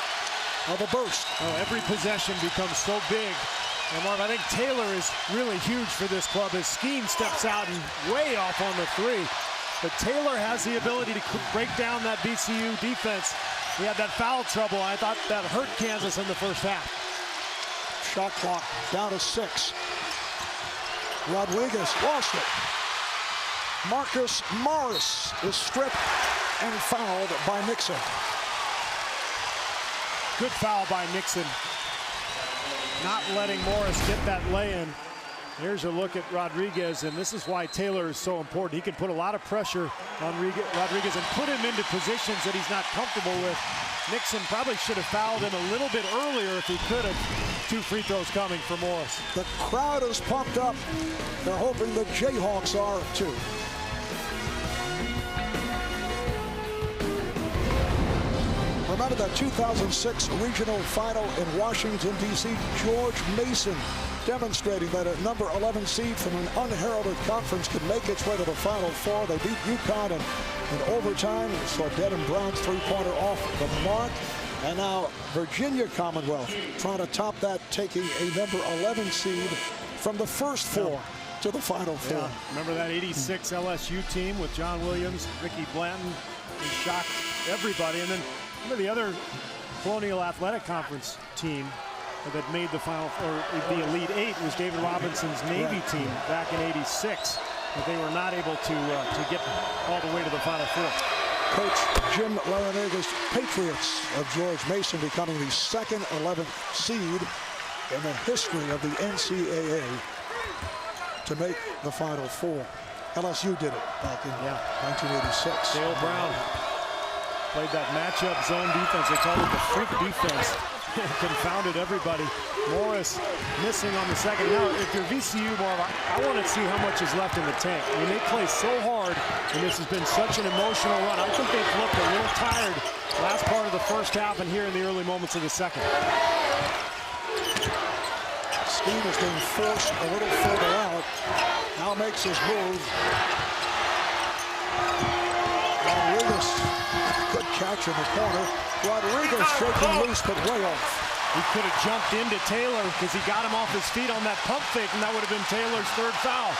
of a burst. Oh, every possession becomes so big. And Marv, I think Taylor is really huge for this club as Skeen steps out and way off on the three. But Taylor has the ability to break down that VCU defense. He had that foul trouble. I thought that hurt Kansas in the first half. Shot clock down to 6. Rodriguez lost it. Marcus Morris is stripped and fouled by Nixon. Good foul by Nixon. Not letting Morris get that lay-in. Here's a look at Rodriguez, and this is why Taylor is so important. He can put a lot of pressure on Rodriguez and put him into positions that he's not comfortable with. Nixon probably should have fouled him a little bit earlier if he could have. 2 free throws coming for Morris. The crowd is pumped up. They're hoping the Jayhawks are too. Remember that 2006 regional final in Washington, D.C. George Mason demonstrating that a number 11 seed from an unheralded conference could make its way to the Final Four. They beat UConn in overtime. We saw Dedham Brown's three-pointer off the mark. And now Virginia Commonwealth trying to top that, taking a number 11 seed from the first 4 to the Final Four. Yeah. Remember that 86 LSU team with John Williams, Ricky Blanton? He shocked everybody. And then remember the other Colonial Athletic Conference team that made the final, or the Elite 8 was David Robinson's Navy team back in '86, but they were not able to get all the way to the Final Four. Coach Jim Larranaga's Patriots of George Mason becoming the second 11th seed in the history of the NCAA to make the Final Four. LSU did it back in 1986. Dale Brown played that matchup zone defense. They called it the freak defense. Confounded everybody. Morris missing on the second. Now, if you're VCU, Marv, I want to see how much is left in the tank. I mean, they play so hard, and this has been such an emotional run. I think they've looked a little tired last part of the first half and here in the early moments of the second. Skeen is being forced a little further out. Now makes his move. Rodriguez, good catch in the corner. Rodriguez shaking loose, but way off. He could have jumped into Taylor because he got him off his feet on that pump fake, and that would have been Taylor's 3rd foul.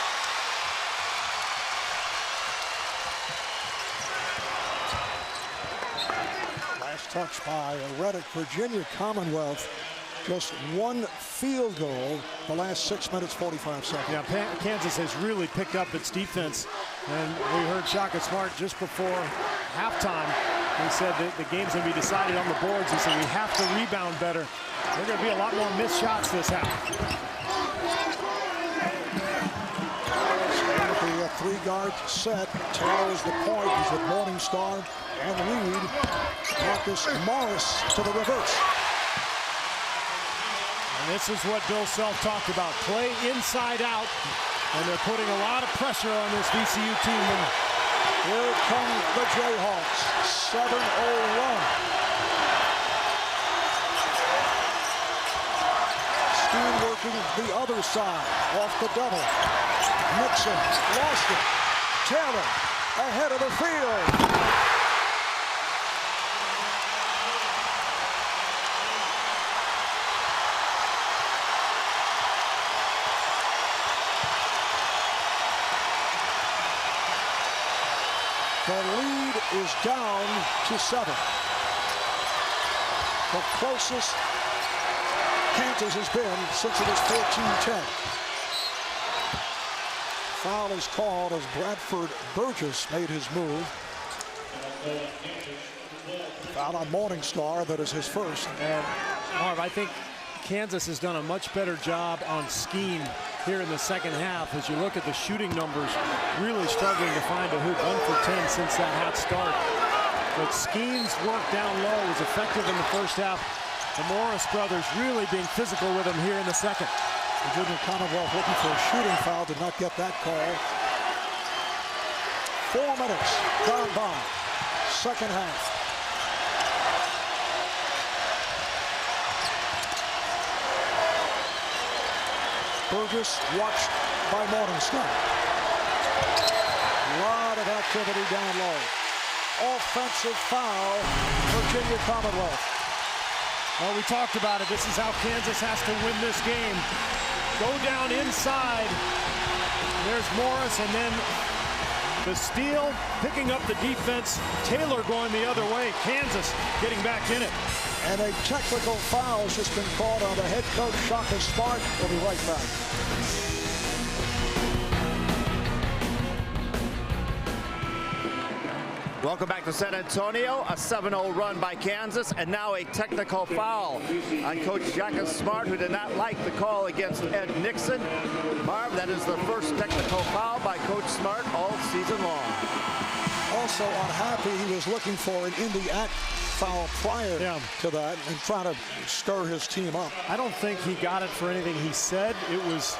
Last touch by Reddick. Virginia Commonwealth. Just 1 field goal the last 6 minutes, 45 seconds. Yeah, Kansas has really picked up its defense. And we heard Shaka Smart just before halftime. He said that the game's going to be decided on the boards. He said we have to rebound better. There are going to be a lot more missed shots this half. With the 3-guard set, Taylor is the point. He's with Morningstar and Reed. Marcus Morris to the reverse. And this is what Bill Self talked about. Play inside out. And they're putting a lot of pressure on this VCU team. Here come the Jayhawks. 7-0 run. Skeen working the other side. Off the double. Nixon lost it. Taylor ahead of the field. The lead is down to 7. The closest Kansas has been since it was 14-10. Foul is called as Bradford Burgess made his move. Foul on Morningstar, that is his first. And Marv, I think Kansas has done a much better job on Skeen here in the second half. As you look at the shooting numbers, really struggling to find a hoop. 1 for 10 since that hot start. But Skeen's work down low was effective in the first half. The Morris brothers really being physical with him here in the second. Virginia Commonwealth looking for a shooting foul, did not get that call. 4 minutes gone by. second half. Burgess watched by Morningstar. A lot of activity down low. Offensive foul, Virginia Commonwealth. Well, we talked about it. This is how Kansas has to win this game. Go down inside. There's Morris, and then the steal, picking up the defense. Taylor going the other way. Kansas getting back in it. And a technical foul has just been called on the head coach, Shaka Smart. We'll be right back. Welcome back to San Antonio. A 7-0 run by Kansas, and now a technical foul on Coach Shaka Smart, who did not like the call against Ed Nixon. Marv, that is the first technical foul by Coach Smart all season long. Also unhappy, he was looking for an in the act foul prior to that and trying to stir his team up. I don't think he got it for anything he said. It was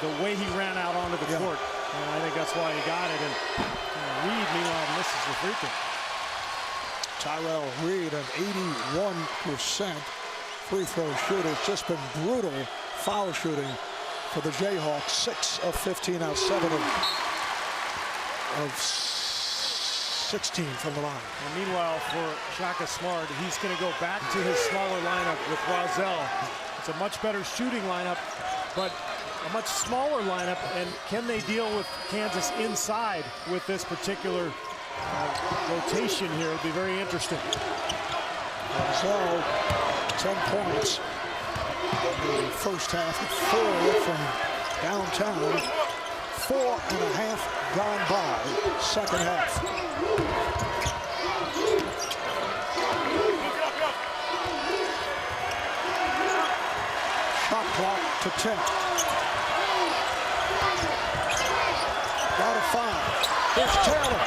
the way he ran out onto the court. And I think that's why he got it. And Reed, meanwhile, misses the free throw. Tyrell Reed, an 81% free throw shooter. It's just been brutal foul shooting for the Jayhawks. 6 of 15 out, 7 of 16 from the line. And meanwhile, for Shaka Smart, he's going to go back to his smaller lineup with Rozelle. It's a much better shooting lineup, but a much smaller lineup. And can they deal with Kansas inside with this particular rotation here? It'll be very interesting. Rozelle, 10 points in the first half, 4 from downtown. 4.5 gone by, second half. Shot clock to 10. Down to 5. Here's Taylor.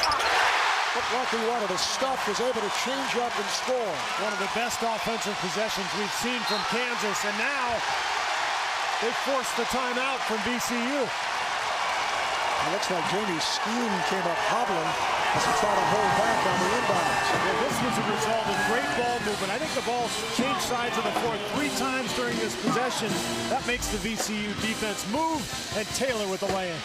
Looked like he wanted to stuff, was able to change up and score. One of the best offensive possessions we've seen from Kansas, and now they forced the timeout from VCU. It looks like Skeen came up hobbling as he tried to hold back on the inbounds. Well, this was a result of great ball movement. I think the ball changed sides of the court 3 times during this possession. That makes the VCU defense move, and Taylor with the lay-in.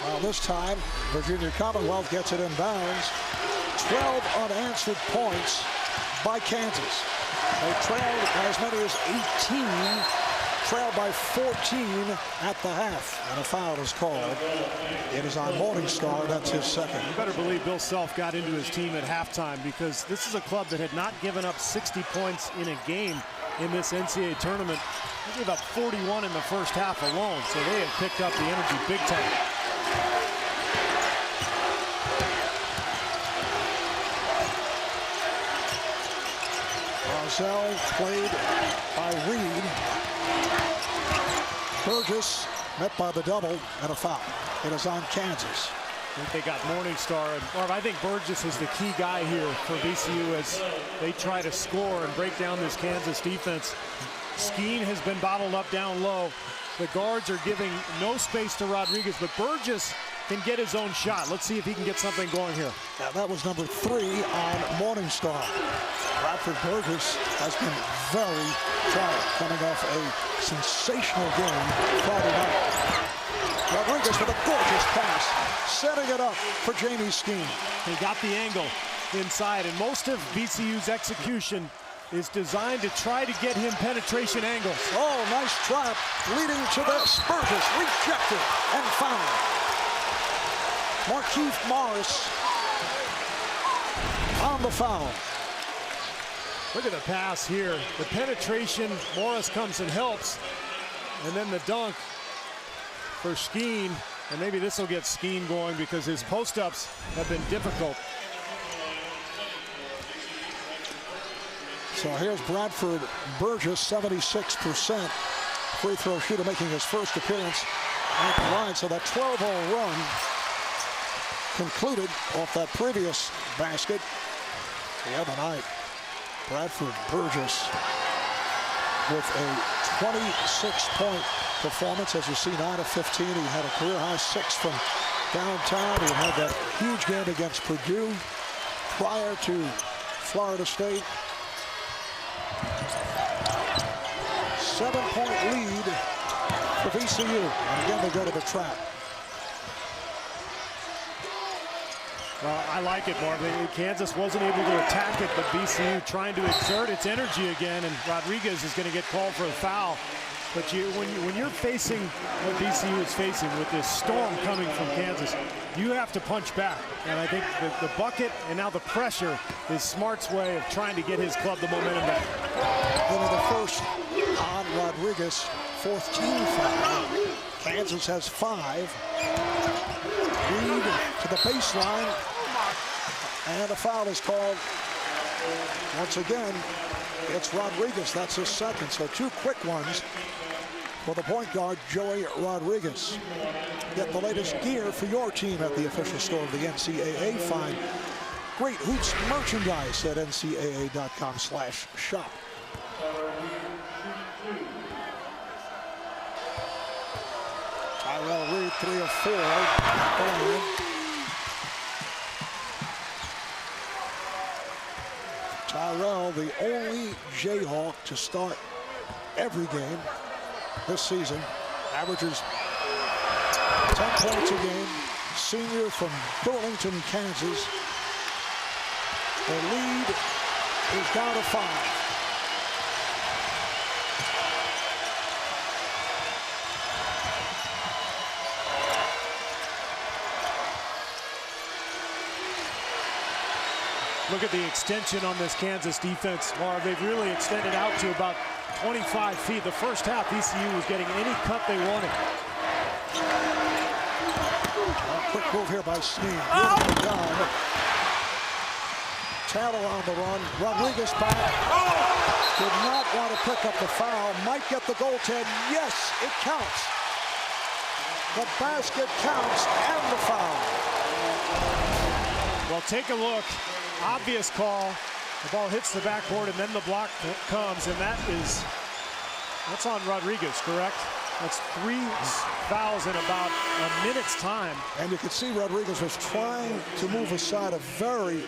Well, this time, Virginia Commonwealth gets it in bounds. 12 unanswered points by Kansas. They trailed by as many as 18. Trailed by 14 at the half, and a foul is called. It is on Morningstar. That's his second. You better believe Bill Self got into his team at halftime, because this is a club that had not given up 60 points in a game in this NCAA tournament. They gave up 41 in the first half alone, so they have picked up the energy big time. Rozelle played by Reed. Burgess met by the double and a foul. It is on Kansas. I think they got Morningstar, and Marv, I think Burgess is the key guy here for VCU as they try to score and break down this Kansas defense. Skeen has been bottled up down low. The guards are giving no space to Rodriguez, but Burgess can get his own shot. Let's see if he can get something going here. Now, that was number 3 on Morningstar. Bradford Burgess has been very quiet, coming off a sensational game Friday night. Rodriguez with a gorgeous pass, setting it up for Jaime Skeen. He got the angle inside, and most of VCU's execution is designed to try to get him penetration angles. Oh, nice trap, leading to the Burgess, rejected and fouled. Markieff Morris on the foul. Look at the pass here. The penetration, Morris comes and helps. And then the dunk for Skeen. And maybe this will get Skeen going because his post-ups have been difficult. So here's Bradford Burgess, 76% free throw shooter, making his first appearance at the line. So that 12-0 run concluded off that previous basket the other night. Bradford Burgess with a 26-point performance. As you see, 9 of 15. He had a career high 6 from downtown. He had that huge game against Purdue prior to Florida State. 7-point lead for VCU. And again, they go to the trap. Well, I like it, Marvin. Kansas wasn't able to attack it, but VCU trying to exert its energy again, and Rodriguez is going to get called for a foul. But when you're facing what VCU is facing with this storm coming from Kansas, you have to punch back. And I think the bucket and now the pressure is Smart's way of trying to get his club the momentum back. Then in the first on Rodriguez, fourth team foul. Kansas has 5. Lead to the baseline, and a foul is called. Once again, it's Rodriguez. That's his second. So 2 quick ones for the point guard, Joey Rodriguez. Get the latest gear for your team at the official store of the NCAA. Find great hoops merchandise at ncaa.com/shop. Tyrell Reed, 3 of 4. Tyrell, the only Jayhawk to start every game this season, averages 10 points a game. Senior from Burlington, Kansas. The lead is down to 5. Look at the extension on this Kansas defense, Marv. They've really extended out to about 25 feet. The first half, VCU was getting any cut they wanted. Quick move here by Skeen. Beautiful job. Taylor on the run. Rodriguez back. Did not want to pick up the foul. Might get the goaltend. Yes, it counts. The basket counts and the foul. Well, take a look. Obvious call. The ball hits the backboard and then the block comes, and that's on Rodriguez, correct? That's 3 fouls in about a minute's time. And you could see Rodriguez was trying to move aside. A very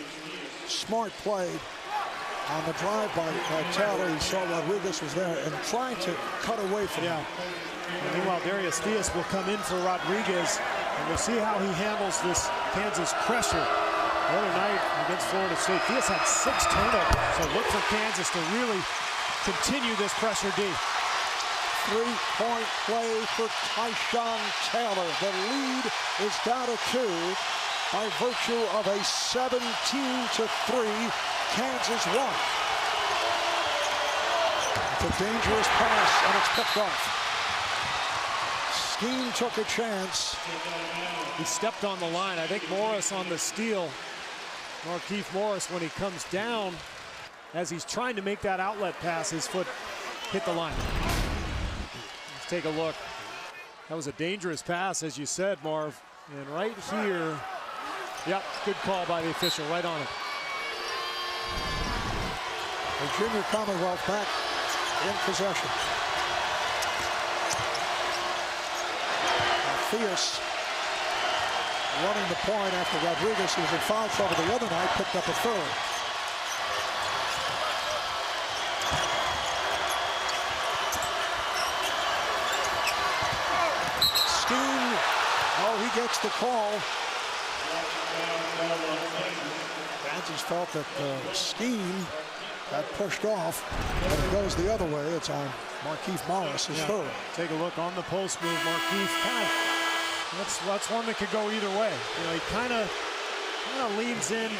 smart play on the drive by Taylor. He saw Rodriguez was there and trying to cut away from him. And meanwhile, Darius Theus will come in for Rodriguez, and we'll see how he handles this Kansas pressure. The other night against Florida State, Theus had 6 turnovers, so look for Kansas to really continue this pressure D. 3-point play for Tyshawn Taylor. The lead is down to 2 by virtue of a 17-3 Kansas run. It's a dangerous pass, and it's picked off. Skeen took a chance. He stepped on the line. I think Morris on the steal. Markieff Morris, when he comes down, as he's trying to make that outlet pass, his foot hit the line. Let's take a look. That was a dangerous pass, as you said, Marv. And right here, yep, good call by the official, right on it. The junior Commonwealth back in possession. Theus running the point after Rodriguez, who was in foul trouble the other night, picked up a 3rd. Skeen, oh, he gets the call. Kansas felt that Skeen got pushed off, but it goes the other way. It's on Markieff Morris, his 3rd. Take a look on the post move. Markieff kind of, that's one that could go either way. You know, he kind of leans in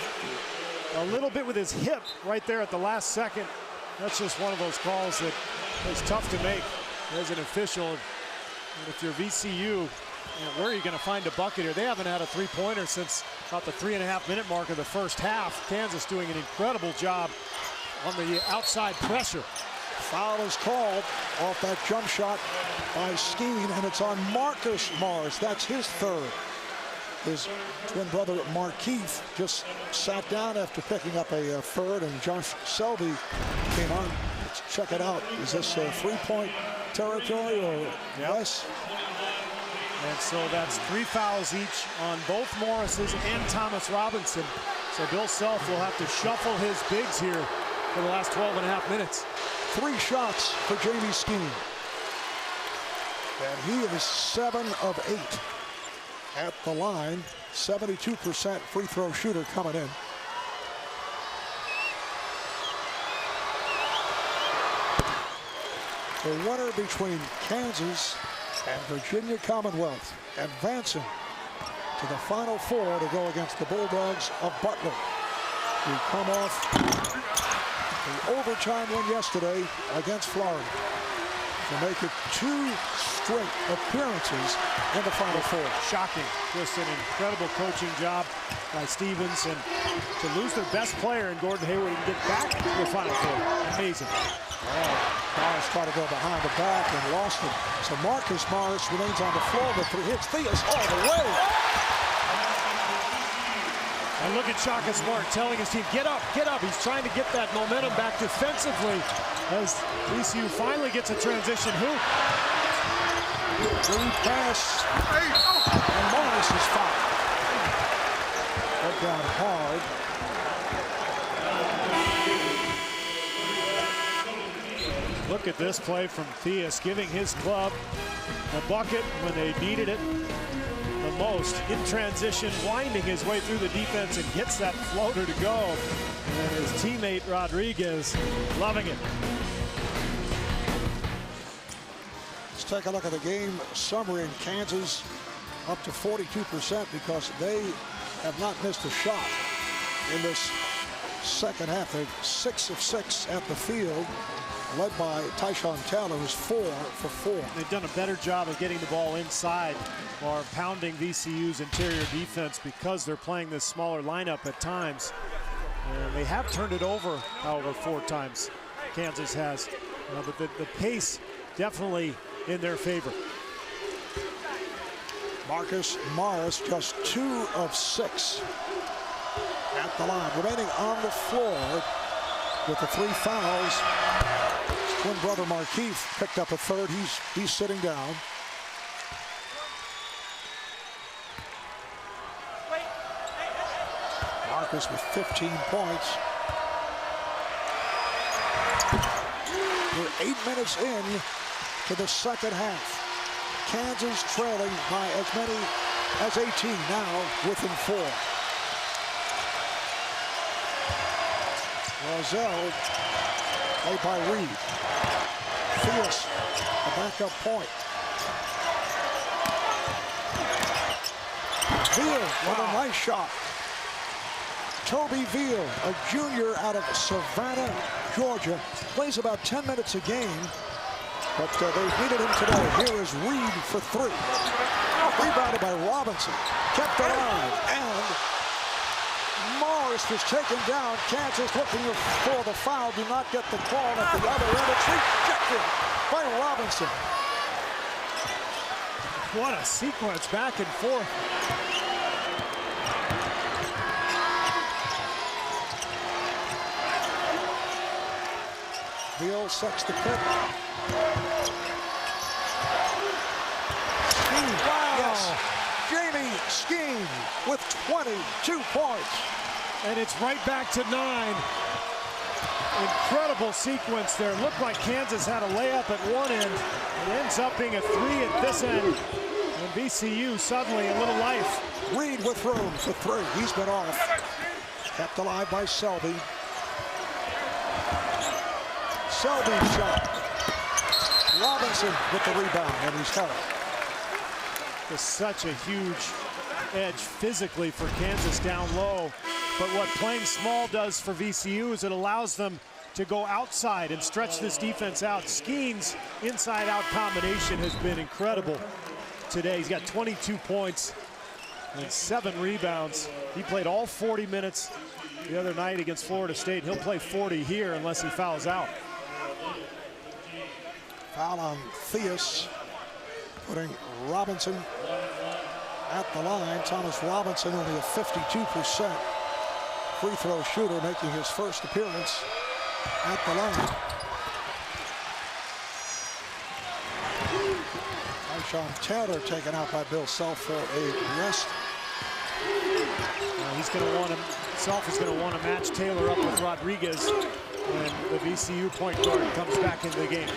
a little bit with his hip right there at the last second. That's just one of those calls that is tough to make as an official. And if you're VCU, where are you going to find a bucket here? They haven't had a 3-pointer since about the 3.5-minute mark of the first half. Kansas doing an incredible job on the outside pressure. Foul is called off that jump shot by Skeen, and it's on Marcus Morris. That's his 3rd. His twin brother Markieff just sat down after picking up a 3rd, and Josh Shelby came on. Let's check it out. Is this 3-point territory or less? And so that's 3 fouls each on both Morris's and Thomas Robinson. So Bill Self will have to shuffle his bigs here for the last 12.5 minutes. 3 shots for Jaime Skeen. And he is 7 of 8 at the line. 72% free throw shooter coming in. The winner between Kansas and Virginia Commonwealth advancing to the Final Four to go against the Bulldogs of Butler, who come off the overtime win yesterday against Florida to make it 2 straight appearances in the Final Four. Shocking. Just an incredible coaching job by Stevens, and to lose their best player in Gordon Hayward and get back to the Final Four. Amazing. Morris tried to go behind the back and lost it. So Marcus Morris remains on the floor with 3 hits. Theus all the way. And look at Shaka Smart telling his team, get up, get up. He's trying to get that momentum back defensively as VCU finally gets a transition hoop. Lead pass. And Morris is fouled. Put down hard. Look at this play from Theus, giving his club a bucket when they needed it the most. In transition, winding his way through the defense and gets that floater to go. And his teammate Rodriguez loving it. Let's take a look at the game summary in Kansas. Up to 42% because they have not missed a shot in this second half. They're 6 of 6 at the field, led by Tyshawn Taylor, who's 4 for 4. They've done a better job of getting the ball inside or pounding VCU's interior defense because they're playing this smaller lineup at times. And they have turned it over, however, 4 times. Kansas has. But the pace definitely in their favor. Marcus Morris just 2 of 6 at the line. Remaining on the floor with the 3 fouls. His twin brother Markeith picked up a 3rd. He's sitting down. Marcus with 15 points. We're 8 minutes in to the second half. Kansas trailing by as many as 18 now, within 4. Roselle played by Reed. Theus, a backup point. Veal with a nice shot. Toby Veal, a junior out of Savannah, Georgia, plays about 10 minutes a game. But they've needed him today. Here is Reed for 3. Rebounded by Robinson. Kept alive. And Morris was taken down. Kansas looking for the foul. Do not get the call at the other end. It's rejected by Robinson. What a sequence back and forth. Veal sets the pick. Skeen. Wow. Yes. Jaime Skeen with 22 points. And it's right back to 9. Incredible sequence there. Looked like Kansas had a layup at one end. It ends up being a 3 at this end. And VCU suddenly a little life. Reed with room for 3. He's been off. Kept alive by Shelby. Shelby shot. Robinson with the rebound, and he's held. It's such a huge edge physically for Kansas down low. But what playing small does for VCU is it allows them to go outside and stretch this defense out. Skeen's inside-out combination has been incredible today. He's got 22 points and 7 rebounds. He played all 40 minutes the other night against Florida State. He'll play 40 here unless he fouls out. Foul on Theus, putting Robinson at the line. Thomas Robinson, only a 52% free throw shooter, making his first appearance at the line. Tyshawn Taylor taken out by Bill Self for a rest. He's going to want to, Self is going to want to match Taylor up with Rodriguez when the VCU point guard comes back into the game.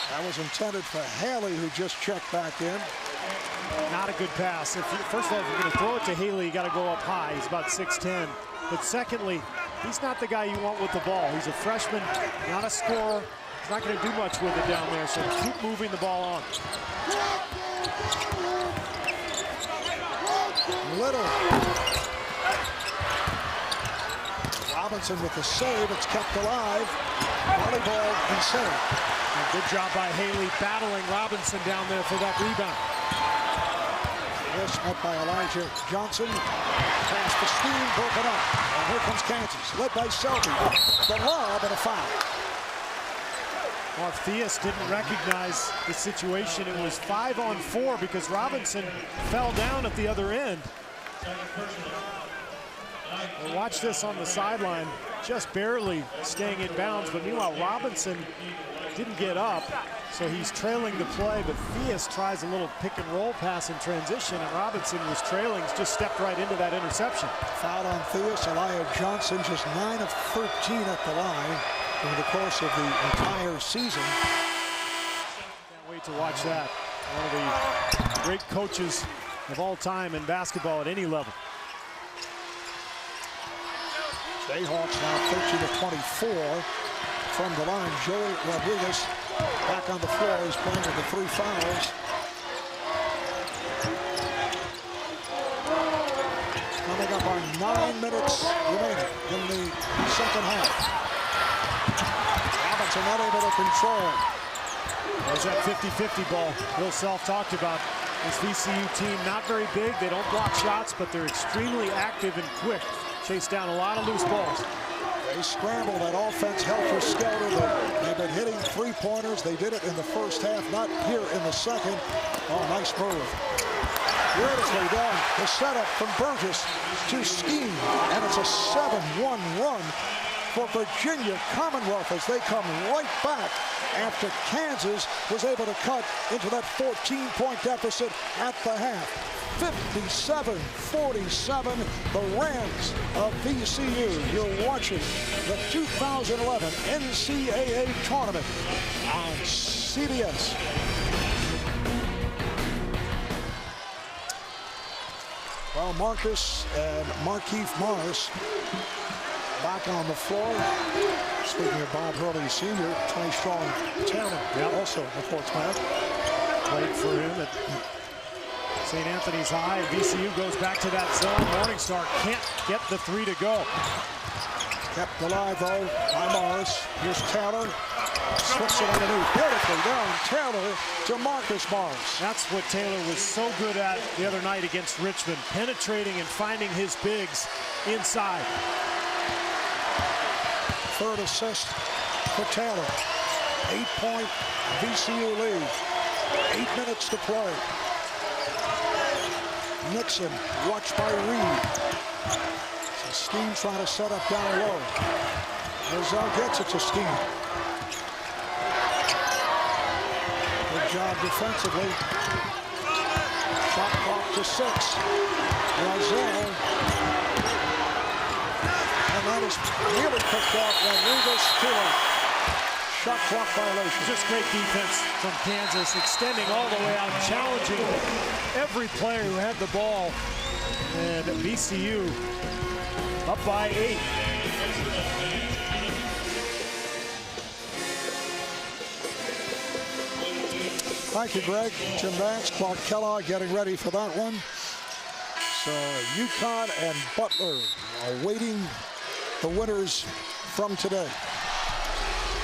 That was intended for Haley, who just checked back in. Not a good pass. First of all, if you're going to throw it to Haley, you got to go up high. He's about 6'10". But secondly, he's not the guy you want with the ball. He's a freshman, not a scorer. He's not going to do much with it down there, so keep moving the ball on. Little. Robinson with the save. It's kept alive. Volleyball and save. And good job by Haley battling Robinson down there for that rebound. This met by Elijah Johnson. Pass to Skeen, broken up. And here comes Kansas, led by Shelby. The lob and a foul. Well, if Theus didn't recognize the situation, it was 5-on-4 because Robinson fell down at the other end. Well, watch this on the sideline, just barely staying in bounds, but meanwhile Robinson didn't get up, so he's trailing the play, but Theus tries a little pick and roll pass in transition, and Robinson was trailing, just stepped right into that interception. Foul on Theus. Elijah Johnson just 9 of 13 at the line over the course of the entire season. Can't wait to watch that. One of the great coaches of all time in basketball at any level. Jayhawks now 13 of 24 from the line. Joey Rodriguez back on the floor. He's playing with the 3 fouls. Coming up on 9 minutes remaining in the second half. Robinson not able to control. There's that 50-50 ball Bill Self talked about. This VCU team not very big. They don't block shots, but they're extremely active and quick. Chase down a lot of loose balls. They scramble that offense helter-skelter. They've been hitting 3-pointers. They did it in the first half, not here in the second. Oh, nice move. Beautifully done. The setup from Burgess to Skeen, and it's a 7-1 run for Virginia Commonwealth as they come right back after Kansas was able to cut into that 14-point deficit at the half. 57-47, the Rams of VCU. You're watching the 2011 NCAA tournament on CBS. Well, Marcus and Markieff Morris back on the floor. Speaking of Bob Hurley Sr., Tyshawn Taylor also reports back. Played for him at St. Anthony's High. VCU goes back to that zone. Morningstar can't get the 3 to go. Kept alive, though, by Morris. Here's Taylor. Slips it underneath. Beautifully down. Taylor to Marcus Morris. That's what Taylor was so good at the other night against Richmond. Penetrating and finding his bigs inside. Third assist for Taylor. 8-point VCU lead. 8 minutes to play. Nixon watched by Reed. So Skeen trying to set up down low. Rizal gets it to Skeen. Good job defensively. Shot clock to 6. Rizal. And that is really picked off Rodriguez to a shot clock violation. Just great defense from Kansas, extending all the way out, challenging every player who had the ball. And VCU up by 8. Thank you, Greg. Jim Vance, Clark Kellogg getting ready for that one. So UConn and Butler are waiting the winners from today.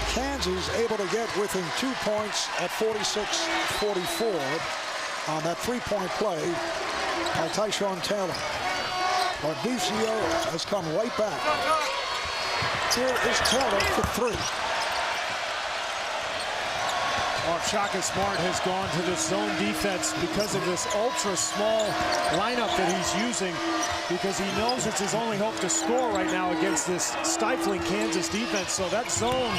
Kansas able to get within 2 points at 46-44 on that 3-point play by Tyshawn Taylor. But VCU has come right back. Here is Taylor for 3. Shaka Smart has gone to this zone defense because of this ultra small lineup that he's using, because he knows it's his only hope to score right now against this stifling Kansas defense. So that zone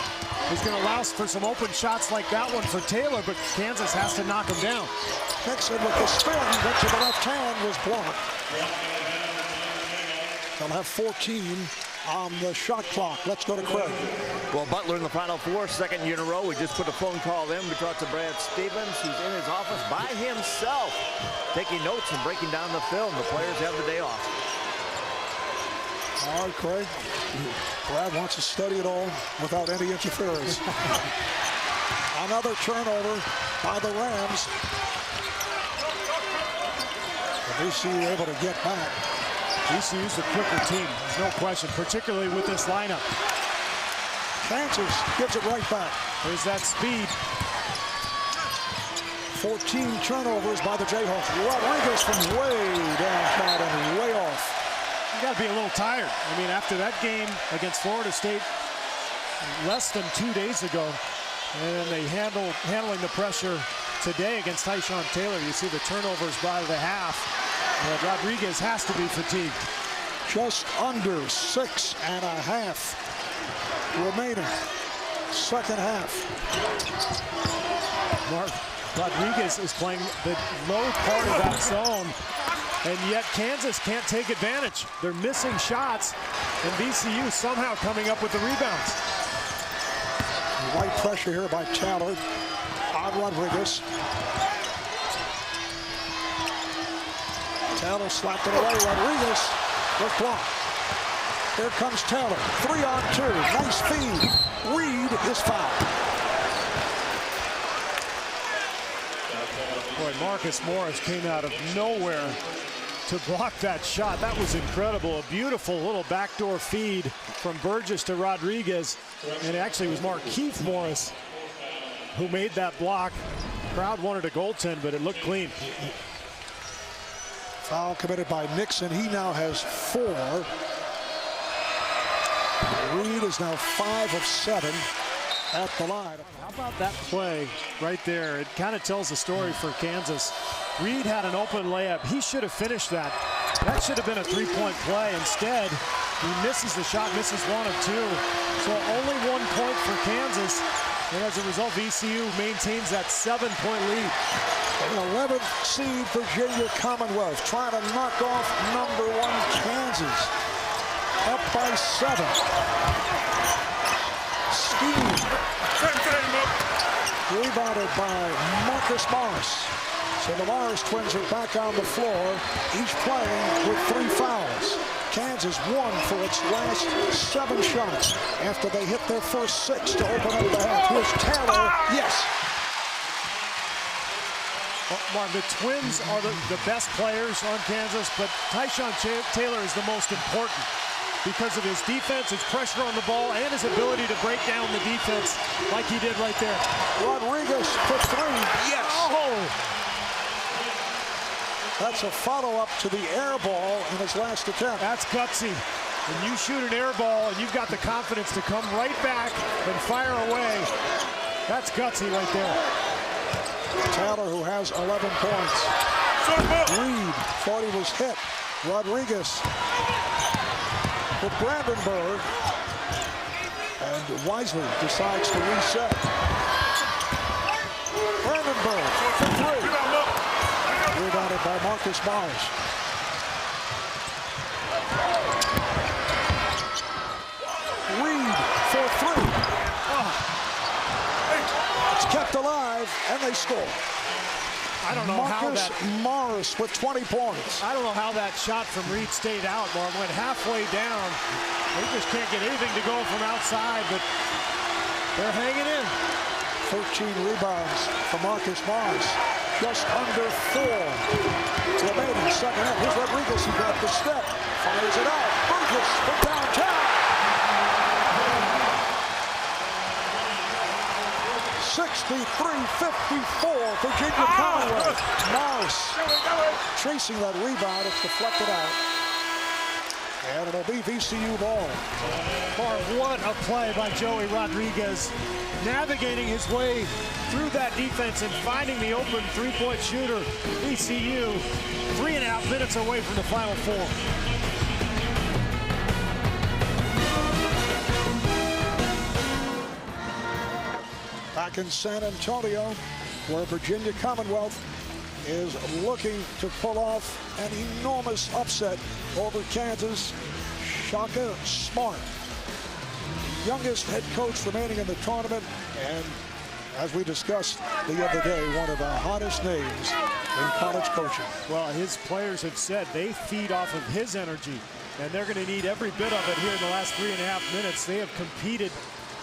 is going to allow for some open shots like that one for Taylor, but Kansas has to knock him down. Nixon with the spin, went to the left hand, was blocked. They'll have 14 on the shot clock. Let's go to Craig. Well, Butler in the Final Four, second year in a row. We just put a phone call in. We talked to Brad Stevens, who's in his office by himself, taking notes and breaking down the film. The players have the day off. All right, Craig. Brad wants to study it all without any interference. Another turnover by the Rams. The VCU able to get back. VCU's the quicker team, there's no question, particularly with this lineup. Kansas gives it right back. There's that speed. 14 turnovers by the Jayhawks. Rodriguez from way downtown and way off. You got to be a little tired. I mean, after that game against Florida State less than 2 days ago, and then they handling the pressure today against Tyshawn Taylor. You see the turnovers by the half. Rodriguez has to be fatigued. Just under 6.5 remaining. Second half. Mark Rodriguez is playing the low part of that zone, and yet Kansas can't take advantage. They're missing shots, and VCU somehow coming up with the rebounds. Light pressure here by Taylor on Rodriguez. Taylor slapped it away. Rodriguez was blocked. Here comes Taylor. 3-on-2. Nice feed. Reed is fouled. Boy, Marcus Morris came out of nowhere to block that shot. That was incredible. A beautiful little backdoor feed from Burgess to Rodriguez. And it actually was Markeith Morris who made that block. Crowd wanted a goaltend, but it looked clean. Foul committed by Nixon. He now has 4. Reed is now 5 of 7 at the line. How about that play right there? It kind of tells the story for Kansas. Reed had an open layup. He should have finished that. That should have been a three-point play. Instead, he misses the shot, misses 1 of 2. So only 1 point for Kansas. And as a result, VCU maintains that 7-point lead. An 11th seed Virginia Commonwealth trying to knock off number 1 Kansas. Up by 7. Skeen. Rebounded by Marcus Morris. So the Morris twins are back on the floor, each playing with 3 fouls. Kansas won for its last 7 shots after they hit their first 6 to open up the half. Here's Taylor. Yes. Well, the Twins are the best players on Kansas, but Tyshawn Taylor is the most important because of his defense, his pressure on the ball, and his ability to break down the defense like he did right there. Rodriguez for 3. Yes. Oh! That's a follow-up to the air ball in his last attempt. That's gutsy. When you shoot an air ball and you've got the confidence to come right back and fire away, that's gutsy right there. Taylor, who has 11 points. Reed thought he was hit. Rodriguez for Brandenburg. And Wisely decides to reset. Brandenburg for 3. Rebounded by Marcus Morris. Reed for 3. It's kept alive, and they score. I don't know how that... Morris with 20 points. I don't know how that shot from Reed stayed out, Mark. Went halfway down. They just can't get anything to go from outside, but they're hanging in. 13 rebounds for Marcus Morris. Just under 4 remaining second half. Here's Rodriguez. He got the step. Fires it out. Burgess from downtown. 63-54, Virginia Commonwealth. Morris tracing that rebound. It's deflected out. And it'll be VCU ball. Mark, what a play by Joey Rodriguez, navigating his way through that defense and finding the open three-point shooter. VCU 3.5 minutes away from the Final Four. Back in San Antonio, where Virginia Commonwealth is looking to pull off an enormous upset over Kansas. Shaka Smart, youngest head coach remaining in the tournament, and as we discussed the other day, one of the hottest names in college coaching. Well, his players have said they feed off of his energy, and they're going to need every bit of it here in the last 3.5 minutes. They have competed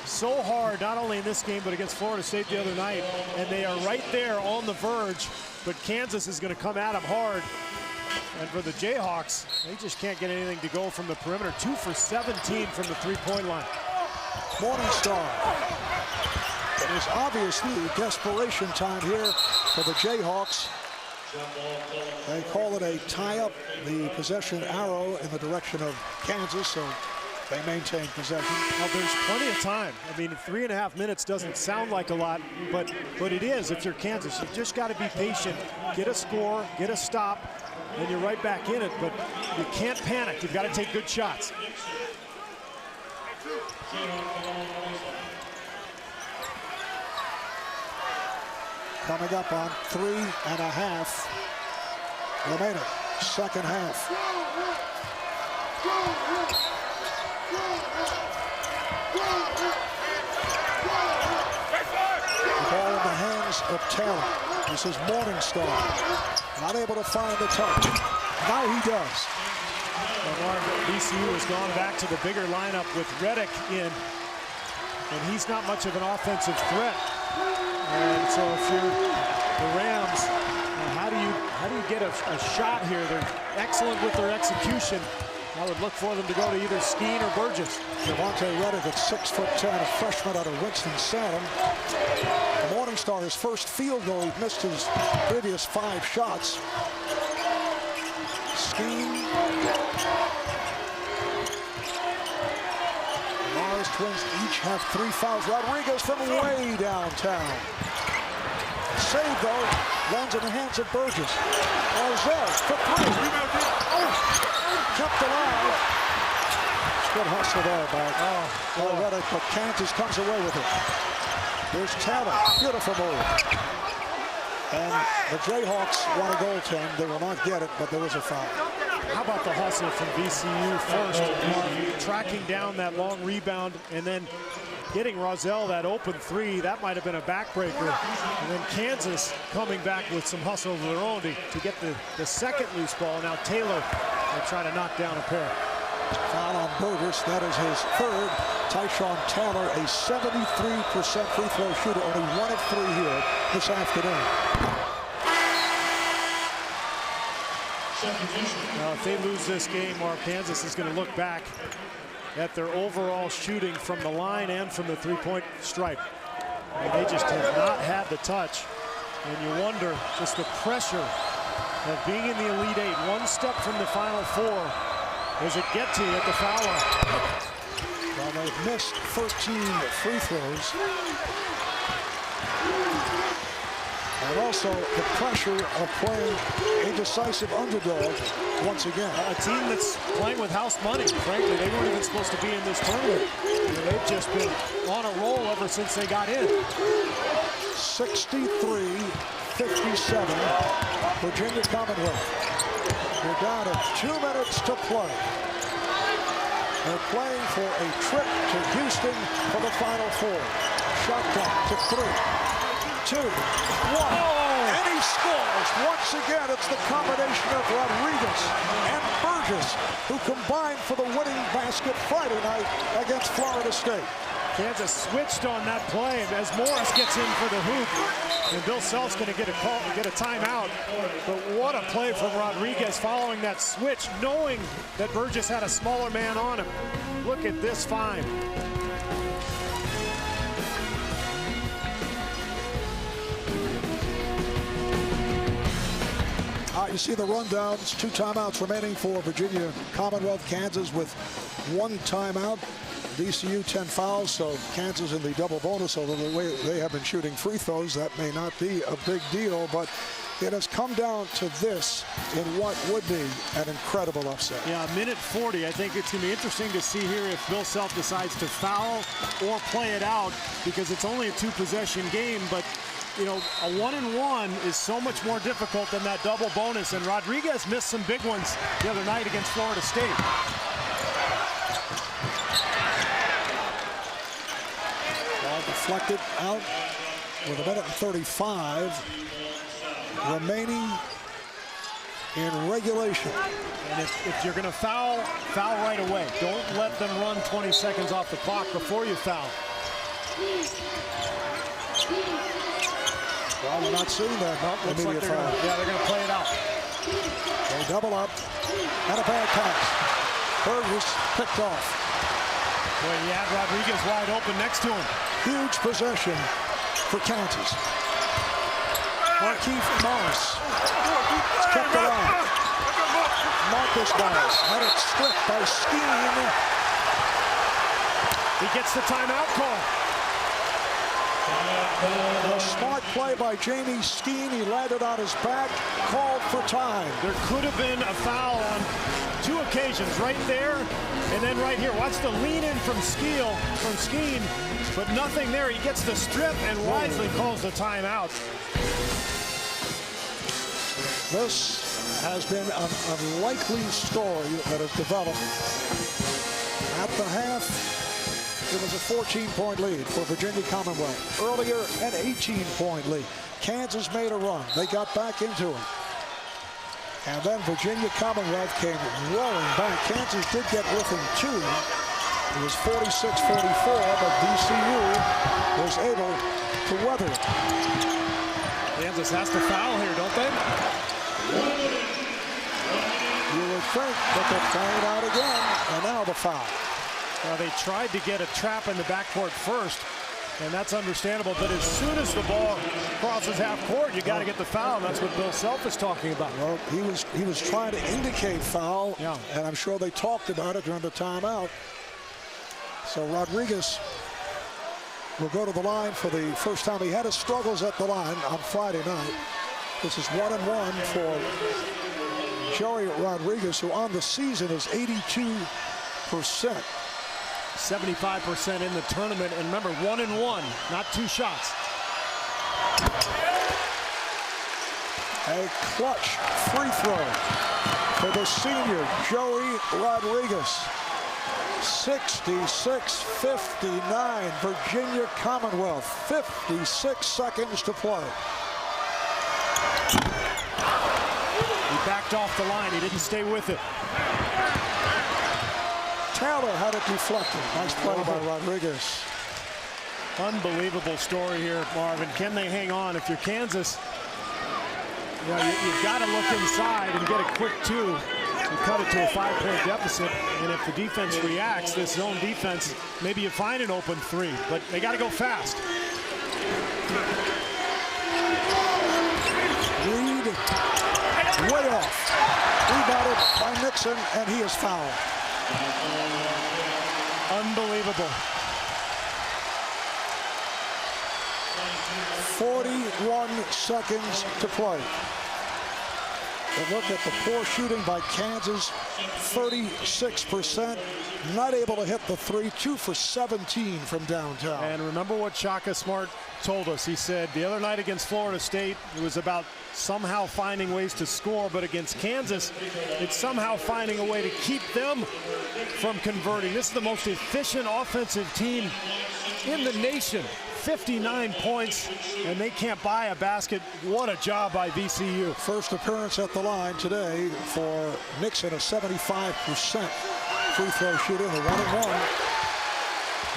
so hard, not only in this game, but against Florida State the other night, and they are right there on the verge, but Kansas is going to come at them hard. And for the Jayhawks, they just can't get anything to go from the perimeter. 2 for 17 from the three-point line. Morningstar. It is obviously desperation time here for the Jayhawks. They call it a tie-up, the possession arrow in the direction of Kansas, so they maintain possession. Well, there's plenty of time. I mean, 3.5 minutes doesn't sound like a lot, but it is if you're Kansas. You've just got to be patient, get a score, get a stop, and you're right back in it, but you can't panic. You've got to take good shots. Coming up on 3.5 remaining, second half. The ball in the hands of Taylor. This is Morningstar. Not able to find the touch. Now he does. VCU has gone back to the bigger lineup with Reddick in, and he's not much of an offensive threat. And so if you're the Rams, how do you get a shot here? They're excellent with their execution. I would look for them to go to either Skeen or Burgess. Javante Reddick at 6'10", a freshman out of Winston-Salem. The Morningstar, his first field goal. He missed his previous 5 shots. Skeen. Mars twins each have 3 fouls. Rodriguez from way downtown. Save though, lands in the hands of Burgess. Ozell for 3. Kept alive. Good hustle there by Reddick, but Cantor comes away with it. There's Taylor, beautiful move. And the Jayhawks want a goaltend. They will not get it, but there was a foul. How about the hustle from VCU first, tracking down that long rebound and then getting Rozelle that open 3. That might have been a backbreaker. And then Kansas coming back with some hustle of their own to get the second loose ball. Now Taylor will try to knock down a pair. Foul on Burgess. That is his 3rd. Tyshawn Taylor, a 73% free throw shooter, only 1 of 3 here this afternoon. Now, if they lose this game, Mark, Kansas is going to look back at their overall shooting from the line and from the three-point stripe. I mean, they just have not had the touch. And you wonder, just the pressure of being in the Elite 8, 1 step from the Final Four. Does it get to you at the foul line? Well, they've missed 13 free throws. And also the pressure of playing a decisive underdog once again. A team that's playing with house money. Frankly, they weren't even supposed to be in this tournament. And they've just been on a roll ever since they got in. 63-57, Virginia Commonwealth. We're down to 2 minutes to play. They're playing for a trip to Houston for the Final Four. Shot clock to 3, 2, 1. And he scores. Once again, it's the combination of Rodriguez and Burgess who combined for the winning basket Friday night against Florida State. Kansas switched on that play as Morris gets in for the hoop. And Bill Self's going to get a timeout. But what a play from Rodriguez following that switch, knowing that Burgess had a smaller man on him. Look at this find. You see the rundown. It's 2 timeouts remaining for Virginia Commonwealth. Kansas with 1 timeout. VCU 10 fouls, so Kansas in the double bonus. Although the way they have been shooting free throws, that may not be a big deal, but it has come down to this in what would be an incredible upset. Yeah, minute 40. I think it's going to be interesting to see here if Bill Self decides to foul or play it out, because it's only a 2-possession game, but you know, a 1-and-1 is so much more difficult than that double bonus, and Rodriguez missed some big ones the other night against Florida State. Ball deflected out with 1:35 remaining in regulation. And if you're going to foul right away. Don't let them run 20 seconds off the clock before you foul. Well, we're not seeing that. Looks like they're going to play it out. They double up and a bad pass. Burgess picked off. Boy, he had Rodriguez wide open next to him. Huge possession for Kansas. Markieff Morris kept alive. Marcus Morris had it stripped by Skeen. He gets the timeout call. A smart play by Jaime Skeen. He landed on his back, called for time. There could have been a foul on 2 occasions, right there and then right here. Watch the lean in from Skeen, but nothing there. He gets the strip and wisely calls the timeout. This has been an unlikely story that has developed. At the half, it was a 14-point lead for Virginia Commonwealth. Earlier, an 18-point lead. Kansas made a run. They got back into it. And then Virginia Commonwealth came roaring back. Kansas did get within 2. It was 46-44, but VCU was able to weather it. Kansas has to foul here, don't they? You would think that they're playing out again, and now the foul. Well, they tried to get a trap in the backcourt first, and that's understandable. But as soon as the ball crosses half court, you got to get the foul. And that's what Bill Self is talking about. Well, he was trying to indicate foul, yeah, and I'm sure they talked about it during the timeout. So Rodriguez will go to the line for the first time. He had his struggles at the line on Friday night. This is 1-and-1 for Joey Rodriguez, who on the season is 82%. 75% in the tournament, and remember, 1-and-1, not 2 shots. A clutch free throw for the senior Joey Rodriguez. 66-59, Virginia Commonwealth. 56 seconds to play. He backed off the line. He didn't stay with it. Taylor had it deflected. Nice play by Rodriguez. Unbelievable story here, Marvin. Can they hang on? If you're Kansas, you know, you've got to look inside and get a quick 2 and cut it to a 5-point deficit. And if the defense reacts, this zone defense, maybe you find an open 3, but they got to go fast. Reed way off. Rebounded by Nixon, and he is fouled. Unbelievable. 41 seconds to play. And look at the poor shooting by Kansas. 36%. Not able to hit the 3. 2 for 17 from downtown. And remember what Shaka Smart told us. He said the other night against Florida State, it was about somehow finding ways to score, but against Kansas, it's somehow finding a way to keep them from converting. This is the most efficient offensive team in the nation. 59 points, and they can't buy a basket. What a job by VCU. First appearance at the line today for Nixon, a 75% free throw shooter, the 1-and-1.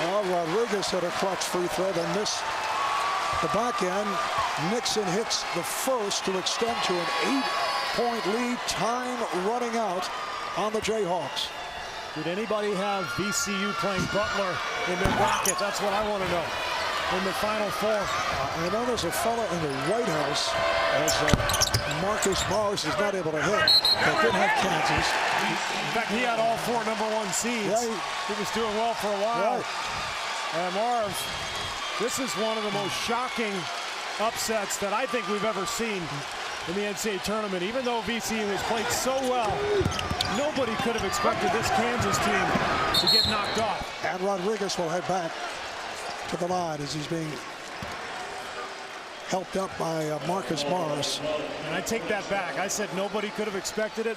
Well, Rodriguez had a clutch free throw, then missed the back end. Nixon hits the first to extend to an 8-point lead. Time running out on the Jayhawks. Did anybody have VCU playing Butler in their bracket? That's what I want to know. in the Final Four. I know there's a fella in the White House as Marcus Morris is not able to hit. They didn't have Kansas. In fact, he had all 4 #1 seeds. Yeah, he was doing well for a while. Right. And Marv, this is one of the most shocking upsets that I think we've ever seen in the NCAA tournament. Even though VCU has played so well, nobody could have expected this Kansas team to get knocked off. And Rodriguez will head back to the line as he's being helped up by Marcus Morris. And I take that back. I said nobody could have expected it.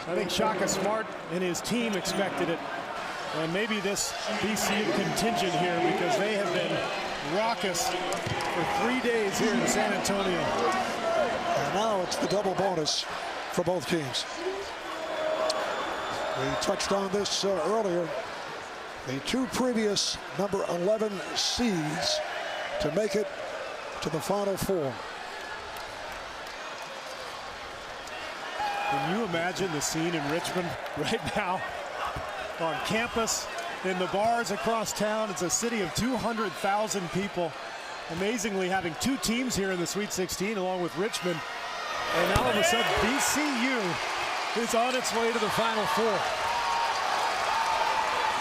I think Shaka Smart and his team expected it. And maybe this VCU contingent here, because they have been raucous for 3 days here in San Antonio. And now it's the double bonus for both teams. We touched on this earlier. The 2 previous number 11 seeds to make it to the Final Four. Can you imagine the scene in Richmond right now? On campus, in the bars across town. It's a city of 200,000 people. Amazingly, having 2 teams here in the Sweet 16 along with Richmond. And all of a sudden, VCU is on its way to the Final Four.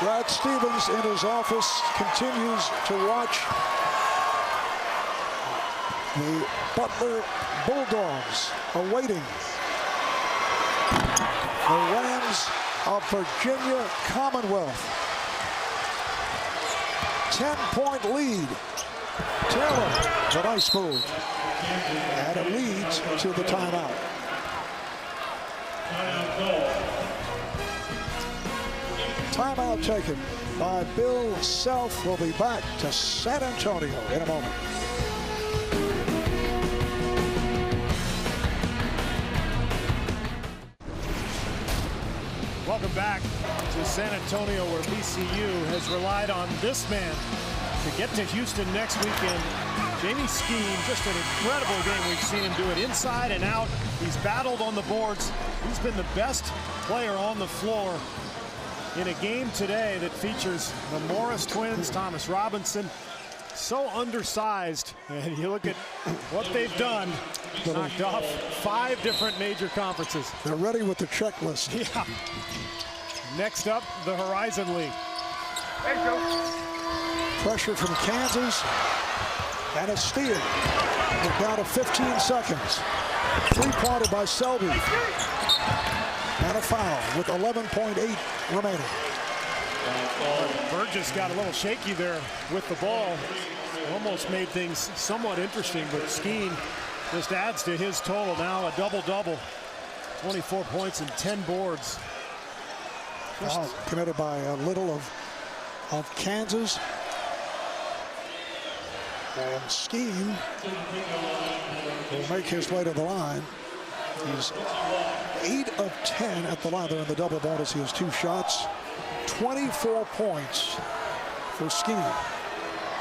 Brad Stevens in his office continues to watch the Butler Bulldogs awaiting the Rams of Virginia Commonwealth. 10-point lead. Taylor, the nice move. And it leads to the timeout. Timeout taken by Bill Self. Will be back to San Antonio in a moment. Welcome back to San Antonio, where VCU has relied on this man to get to Houston next weekend. Jaime Skeen, just an incredible game. We've seen him do it inside and out. He's battled on the boards. He's been the best player on the floor in a game today that features the Morris twins, Thomas Robinson. So undersized, and you look at what they've done. Knocked off 5 different major conferences. They're ready with the checklist. Yeah. Next up, the Horizon League. Pressure from Kansas, and a steal. We're down to 15 seconds. 3-pointer by Shelby. And a foul with 11.8 remaining. Burgess got a little shaky there with the ball. Almost made things somewhat interesting, but Skeen just adds to his total now, a double-double. 24 points and 10 boards. Committed by a little of Kansas. And Skeen will make his way to the line. He's 8 of 10 at the line. They're in the double bonus. He has 2 shots. 24 points for Skeen.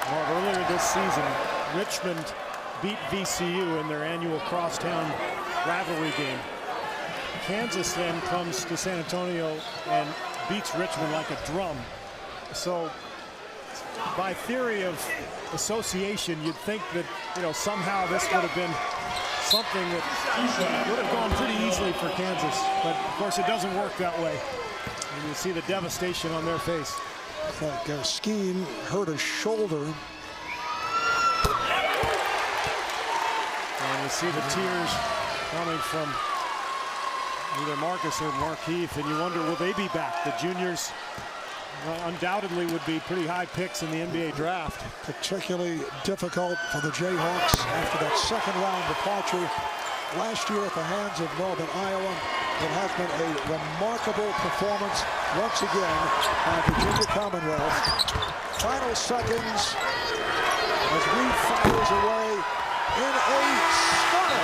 Well, earlier this season, Richmond beat VCU in their annual crosstown rivalry game. Kansas then comes to San Antonio and beats Richmond like a drum. So by theory of association, you'd think that, you know, somehow this would have been something that would have gone pretty easily for Kansas. But of course, it doesn't work that way. And you see the devastation on their face. Like Skeen hurt his shoulder. And you see the tears coming from either Marcus or Markeith, and you wonder, will they be back? The juniors undoubtedly would be pretty high picks in the NBA draft. Particularly difficult for the Jayhawks after that second round departure last year at the hands of Northern Iowa. It has been a remarkable performance once again by Virginia Commonwealth. Final seconds as Reed fires away in a stunner.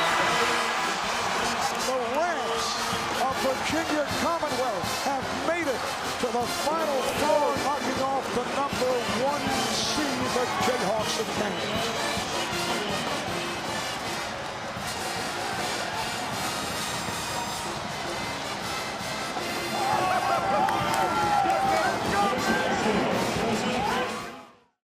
The Rams of Virginia Commonwealth have made it to the Final Four, knocking off the #1 seed, the Jayhawks of Cantor.